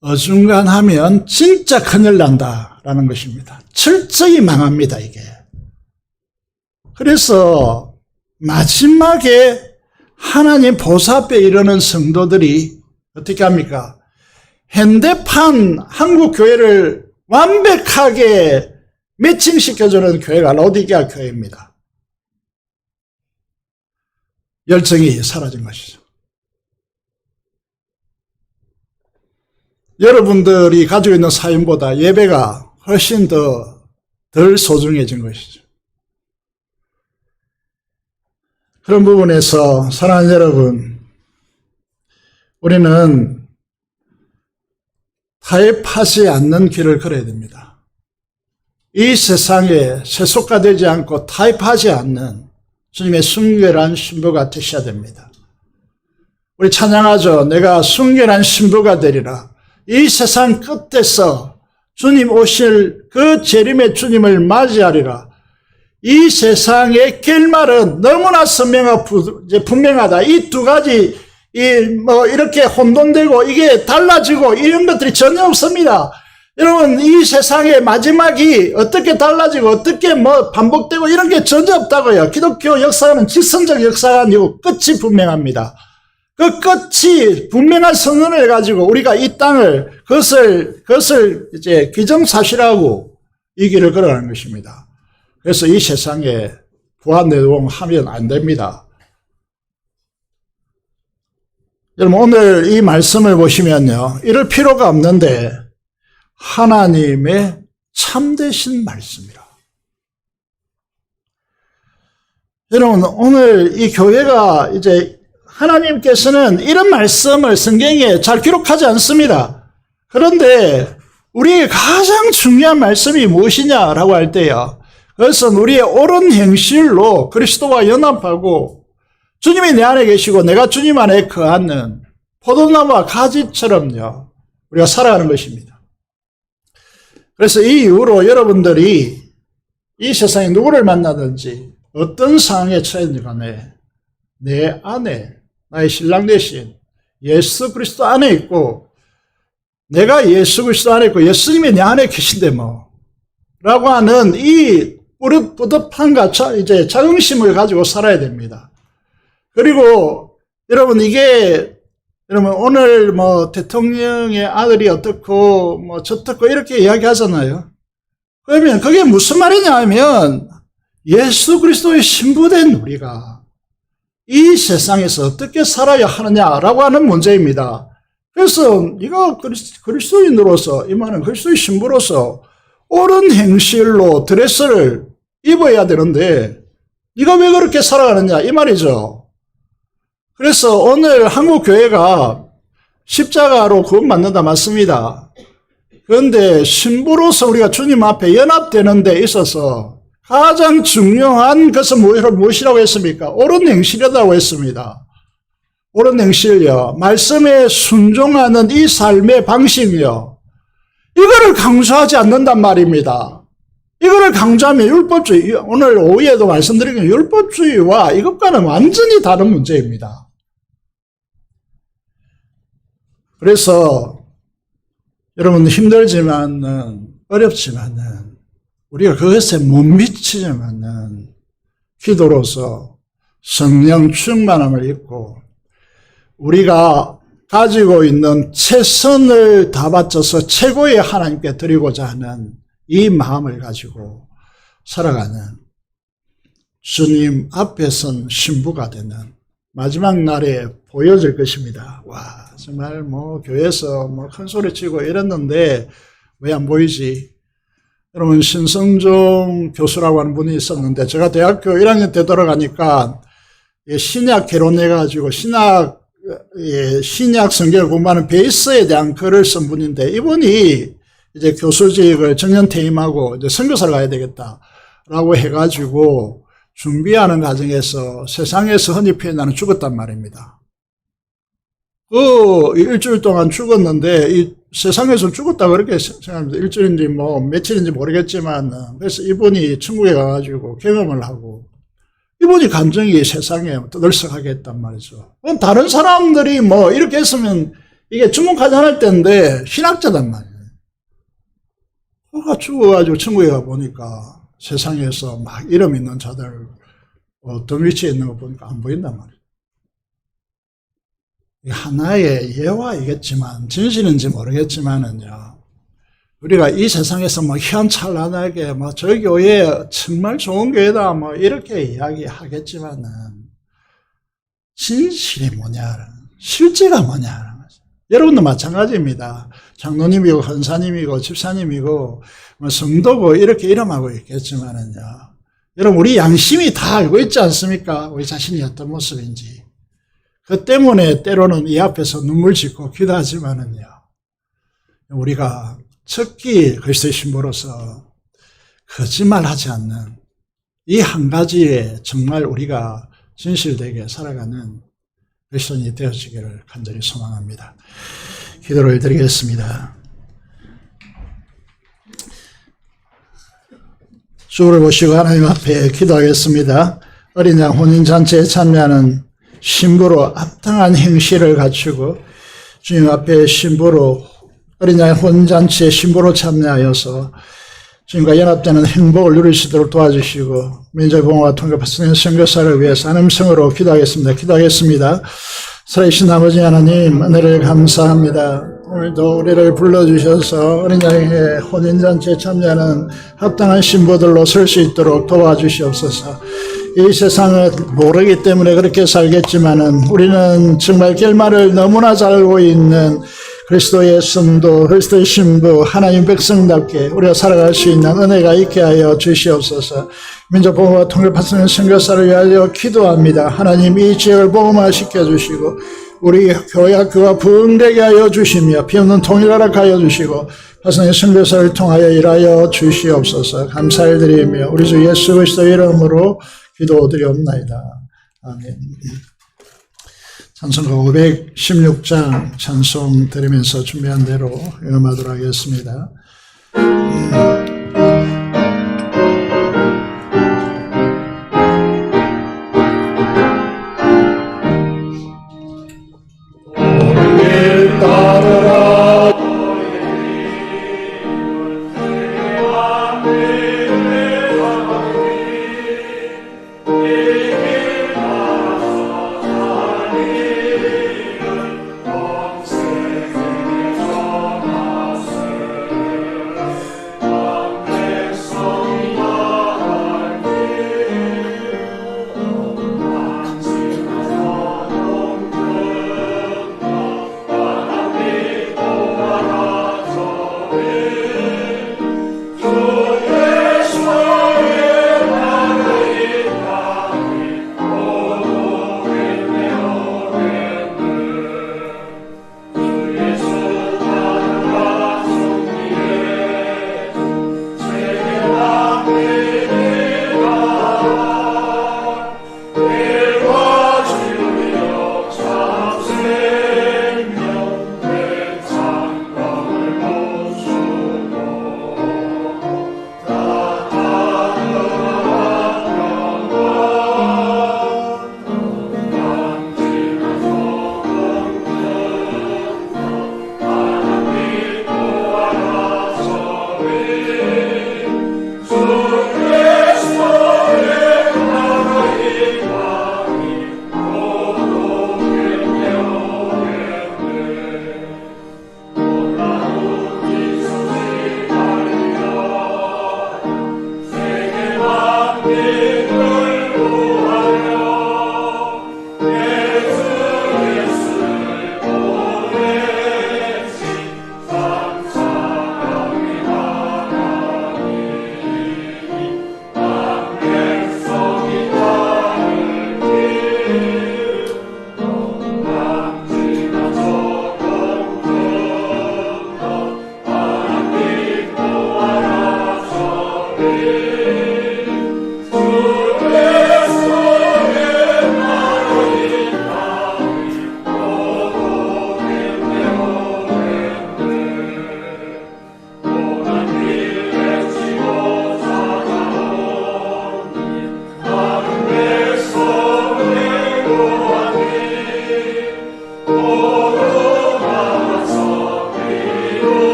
어중간하면 진짜 큰일 난다 라는 것입니다. 철저히 망합니다 이게. 그래서 마지막에 하나님 보좌 앞에 이르는 성도들이 어떻게 합니까? 현대판 한국 교회를 완벽하게 매칭시켜주는 교회가 라오디게아 교회입니다. 열정이 사라진 것이죠. 여러분들이 가지고 있는 사연보다 예배가 훨씬 덜 소중해진 것이죠. 그런 부분에서 사랑하는 여러분, 우리는 타협하지 않는 길을 걸어야 됩니다. 이 세상에 세속화되지 않고 타협하지 않는 주님의 순결한 신부가 되셔야 됩니다. 우리 찬양하죠. 내가 순결한 신부가 되리라. 이 세상 끝에서 주님 오실 그 재림의 주님을 맞이하리라. 이 세상의 결말은 너무나 분명하다. 이 두 가지 이렇게 혼돈되고 이게 달라지고 이런 것들이 전혀 없습니다. 여러분 이 세상의 마지막이 어떻게 달라지고 어떻게 반복되고 이런 게 전혀 없다고요. 기독교 역사는 직선적 역사가 아니고 끝이 분명합니다. 그 끝이 분명한 선언을 가지고 우리가 이 땅을 그것을 이제 기정사실하고 이 길을 걸어가는 것입니다. 그래서 이 세상에 부안내동하면 안 됩니다. 여러분 오늘 이 말씀을 보시면요, 이럴 필요가 없는데 하나님의 참되신 말씀이라. 여러분 오늘 이 교회가 이제 하나님께서는 이런 말씀을 성경에 잘 기록하지 않습니다. 그런데 우리의 가장 중요한 말씀이 무엇이냐라고 할 때요, 그것은 우리의 옳은 행실로 그리스도와 연합하고 주님이 내 안에 계시고 내가 주님 안에 거하는 포도나무와 가지처럼요 우리가 살아가는 것입니다. 그래서 이 이후로 여러분들이 이 세상에 누구를 만나든지 어떤 상황에 처했든지 간에 내 안에 나의 신랑 되신 예수 그리스도 안에 있고 내가 예수 그리스도 안에 있고 예수님이 내 안에 계신데 라고 하는 이 뿌듯함과 이제 자긍심을 가지고 살아야 됩니다. 그리고 여러분 여러분 오늘 대통령의 아들이 어떻고 저떻고 이렇게 이야기하잖아요. 그러면 그게 무슨 말이냐 하면 예수 그리스도의 신부된 우리가 이 세상에서 어떻게 살아야 하느냐라고 하는 문제입니다. 그래서 네가 그리스도인으로서, 이 말은 그리스도의 신부로서 옳은 행실로 드레스를 입어야 되는데 네가 왜 그렇게 살아가느냐 이 말이죠. 그래서 오늘 한국 교회가 십자가로 구원받는다 맞습니다. 그런데 신부로서 우리가 주님 앞에 연합되는 데 있어서 가장 중요한 것은 무엇이라고 했습니까? 옳은 행실이라고 했습니다. 옳은 행실이요, 말씀에 순종하는 이 삶의 방식이요, 이거를 강조하지 않는단 말입니다. 이거를 강조하면 율법주의, 오늘 오후에도 말씀드린 율법주의와 이것과는 완전히 다른 문제입니다. 그래서 여러분 힘들지만은 어렵지만은 우리가 그것에 못 미치지만은 기도로서 성령 충만함을 입고 우리가 가지고 있는 최선을 다 바쳐서 최고의 하나님께 드리고자 하는 이 마음을 가지고 살아가는 주님 앞에 선 신부가 되는 마지막 날에 보여질 것입니다. 와, 정말 교회에서 큰 소리 치고 이랬는데 왜 안 보이지? 여러분, 신성종 교수라고 하는 분이 있었는데 제가 대학교 1학년 때 돌아가니까 신약 개론해가지고 신약 성경을 공부하는 베이스에 대한 글을 쓴 분인데, 이분이 이제 교수직을 정년 퇴임하고 이제 선교사를 가야 되겠다라고 해가지고 준비하는 과정에서 세상에서 흔히 표현하는 죽었단 말입니다. 일주일 동안 죽었는데 이 세상에서 죽었다 그렇게 생각합니다. 일주일인지 뭐 며칠인지 모르겠지만, 그래서 이분이 천국에 가가지고 경험을 하고, 이분이 감정이 세상에 떠들썩하게 했단 말이죠. 다른 사람들이 뭐 이렇게 했으면 이게 주목하지 않을 텐데 신학자단 말이에요. 그가 죽어가지고 천국에 가보니까 세상에서 막 이름 있는 자들 어떤 위치에 있는 거 보니까 안 보인단 말이에요. 하나의 예화이겠지만 진실인지 모르겠지만은요, 우리가 이 세상에서 뭐 희한찬란하게 뭐 저 교회 정말 좋은 교회다 뭐 이렇게 이야기하겠지만은 진실이 뭐냐, 실제가 뭐냐. 여러분도 마찬가지입니다. 장로님이고 헌사님이고 집사님이고 뭐 성도고 이렇게 이름하고 있겠지만은요, 여러분 우리 양심이 다 알고 있지 않습니까? 우리 자신이 어떤 모습인지. 그 때문에 때로는 이 앞에서 눈물 짓고 기도하지만은요, 우리가 특히 그리스도의 신부로서 거짓말하지 않는 이 한 가지에 정말 우리가 진실되게 살아가는 그리스도인이 되어지기를 간절히 소망합니다. 기도를 드리겠습니다. 주를 보시고 하나님 앞에 기도하겠습니다. 어린 양 혼인잔치에 참여하는 신부로 합당한 행실을 갖추고 주님 앞에 신부로, 어린 양의 혼인잔치에 신부로 참여하여서 주님과 연합되는 행복을 누릴 수 있도록 도와주시고, 민족봉화와 통합하시는 선교사를 위해서 한음성으로 기도하겠습니다. 살아계신 아버지 하나님, 은혜를 감사합니다. 오늘도 우리를 불러주셔서 어린 양의 혼인잔치에 참여하는 합당한 신부들로 설 수 있도록 도와주시옵소서. 이 세상을 모르기 때문에 그렇게 살겠지만은 우리는 정말 결말을 너무나 잘 알고 있는 그리스도의 성도, 그리스도의 신부, 하나님 백성답게 우리가 살아갈 수 있는 은혜가 있게 하여 주시옵소서. 민족복음과 통일파트너 선교사를 위하여 기도합니다. 하나님 이 지역을 복음화시켜 주시고 우리 교회 학교가 부흥되게 하여 주시며 피없는 통일하락 하여 주시고 파트너 선교사를 통하여 일하여 주시옵소서. 감사를 드리며 우리 주 예수 그리스도의 이름으로 기도드리옵나이다. 아멘. 찬송가 516장 찬송 드리면서 준비한 대로 음하도록 하겠습니다.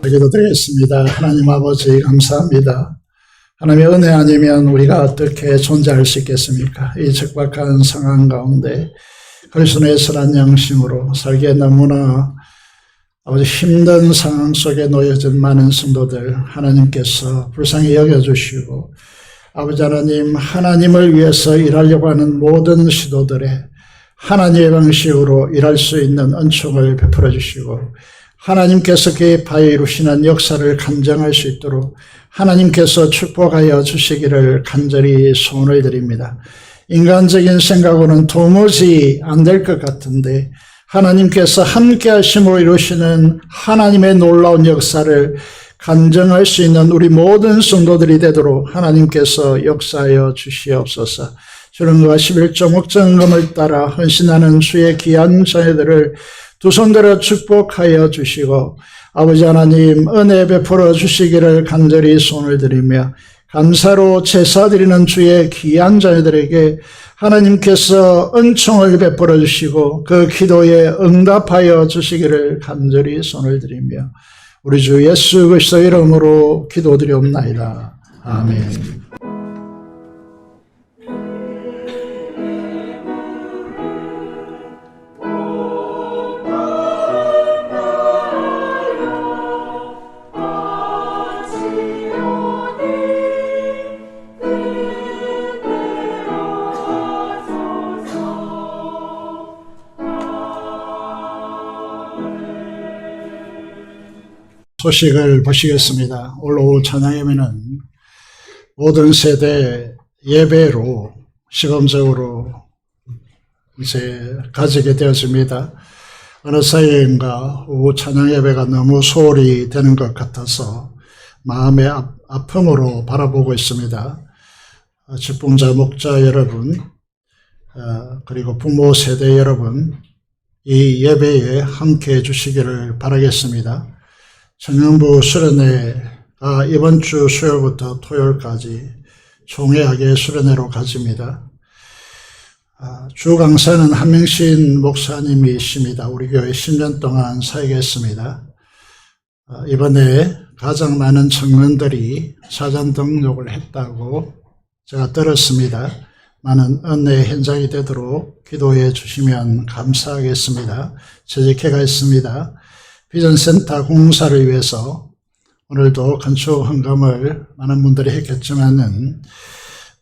기도드리겠습니다. 하나님 아버지 감사합니다. 하나님의 은혜 아니면 우리가 어떻게 존재할 수 있겠습니까? 이 적박한 상황 가운데 그리스도의 선한 양심으로 살기에 너무나 아버지 힘든 상황 속에 놓여진 많은 성도들 하나님께서 불쌍히 여겨주시고 아버지 하나님 하나님을 위해서 일하려고 하는 모든 시도들에 하나님의 방식으로 일할 수 있는 은총을 베풀어 주시고 하나님께서 개입하여 이루시는 역사를 간증할 수 있도록 하나님께서 축복하여 주시기를 간절히 소원을 드립니다. 인간적인 생각으로는 도무지 안 될 것 같은데 하나님께서 함께 하심으로 이루시는 하나님의 놀라운 역사를 간증할 수 있는 우리 모든 성도들이 되도록 하나님께서 역사하여 주시옵소서. 주님과 11조 목전금을 따라 헌신하는 주의 귀한 자녀들을 두 손들어 축복하여 주시고 아버지 하나님 은혜 베풀어 주시기를 간절히 소원을 드리며 감사로 제사드리는 주의 귀한 자녀들에게 하나님께서 은총을 베풀어 주시고 그 기도에 응답하여 주시기를 간절히 소원을 드리며 우리 주 예수 그리스도 이름으로 기도드리옵나이다. 아멘. 소식을 보시겠습니다. 오늘 오후 찬양예배는 모든 세대 예배로 시범적으로 이제 가지게 되었습니다. 어느 사이인가 오후 찬양예배가 너무 소홀히 되는 것 같아서 마음의 아픔으로 바라보고 있습니다. 직분자 목자 여러분 그리고 부모 세대 여러분 이 예배에 함께해 주시기를 바라겠습니다. 청년부 수련회가 이번 주 수요일부터 토요일까지 총회하게 수련회로 가집니다. 주 강사는 한명신 목사님이십니다. 우리 교회 10년 동안 사역했습니다. 이번에 가장 많은 청년들이 사전 등록을 했다고 제가 들었습니다. 많은 은혜의 현장이 되도록 기도해 주시면 감사하겠습니다. 재직회가 있습니다. 비전센터 공사를 위해서 오늘도 건축 헌금을 많은 분들이 했겠지만은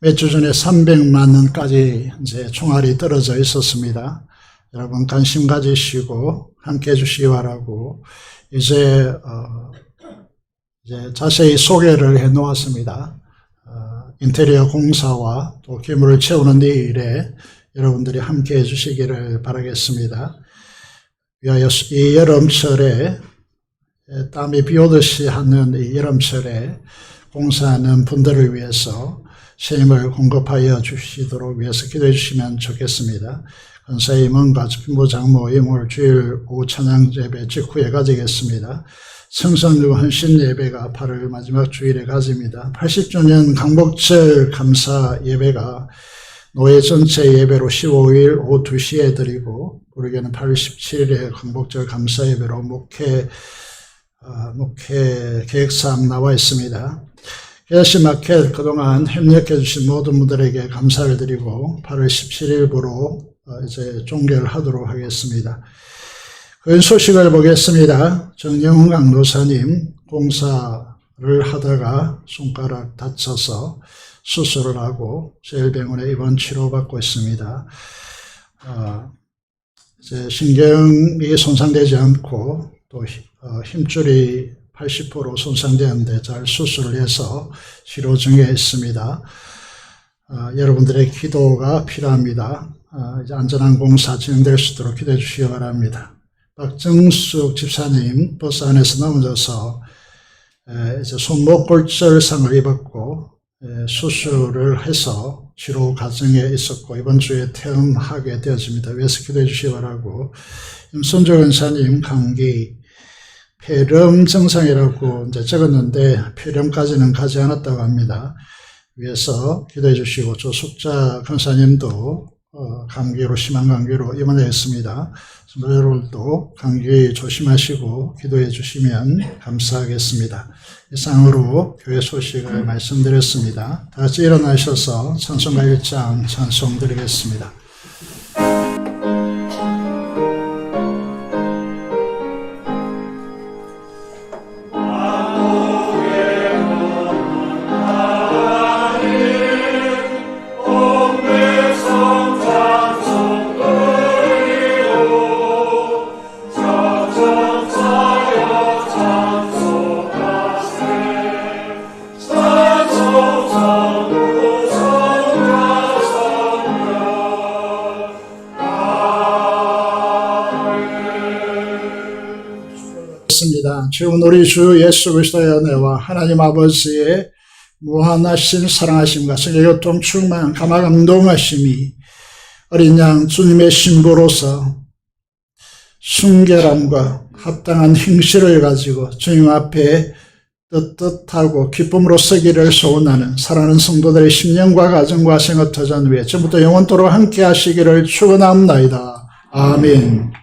몇 주 전에 300만 원까지 이제 총알이 떨어져 있었습니다. 여러분 관심 가지시고 함께 해주시기 바라고 이제 자세히 소개를 해 놓았습니다. 인테리어 공사와 또 기물을 채우는 이 일에 여러분들이 함께 해주시기를 바라겠습니다. 이 여름철에 땀이 비오듯이 하는 이 여름철에 공사하는 분들을 위해서 세임을 공급하여 주시도록 위해서 기도해 주시면 좋겠습니다. 건사 임원과 부모 장모 임을 주일 오후 찬양 예배 직후에 가지겠습니다. 성성교 헌신 예배가 8월 마지막 주일에 가집니다. 80주년 강복절 감사 예배가 노예 전체 예배로 15일 오후 2시에 드리고 우리에게는 8월 17일에 강복절 감사 예배로 목회 계획사항 나와 있습니다. 계시 마켓 그동안 협력해 주신 모든 분들에게 감사를 드리고 8월 17일부로 이제 종결하도록 하겠습니다. 그 소식을 보겠습니다. 정영훈 강도사님 공사를 하다가 손가락 다쳐서 수술을 하고 제일병원에 입원 치료받고 있습니다. 이제 신경이 손상되지 않고 또 힘줄이 80% 손상되었는데 잘 수술을 해서 치료 중에 있습니다. 여러분들의 기도가 필요합니다. 이제 안전한 공사 진행될 수 있도록 기도해 주시기 바랍니다. 박정숙 집사님 버스 안에서 넘어져서 이제 손목 골절상을 입었고 수술을 해서 치료 과정에 있었고 이번 주에 퇴원하게 되어집니다. 위해서 기도해 주시기 바라고 임선조 권사님 감기 폐렴 증상이라고 이제 적었는데 폐렴까지는 가지 않았다고 합니다. 위해서 기도해 주시고 조숙자 권사님도 감기로 심한 감기로 입원했습니다. 성도 여러분도 감기 조심하시고 기도해 주시면 감사하겠습니다. 이상으로 교회 소식을 말씀드렸습니다. 다 같이 일어나셔서 찬송가 1장 찬송 드리겠습니다. 지금 우리 주 예수 그리스도의 은혜와 하나님 아버지의 무한하신 사랑하심과 성령교통 충만 감화감동하심이 어린 양 주님의 신부로서 순결함과 합당한 행실을 가지고 주님 앞에 떳떳하고 기쁨으로 서기를 소원하는 사랑하는 성도들의 심령과 가정과 생업터전 위에 지금부터 영원토록 함께 하시기를 축원합니다. 아멘.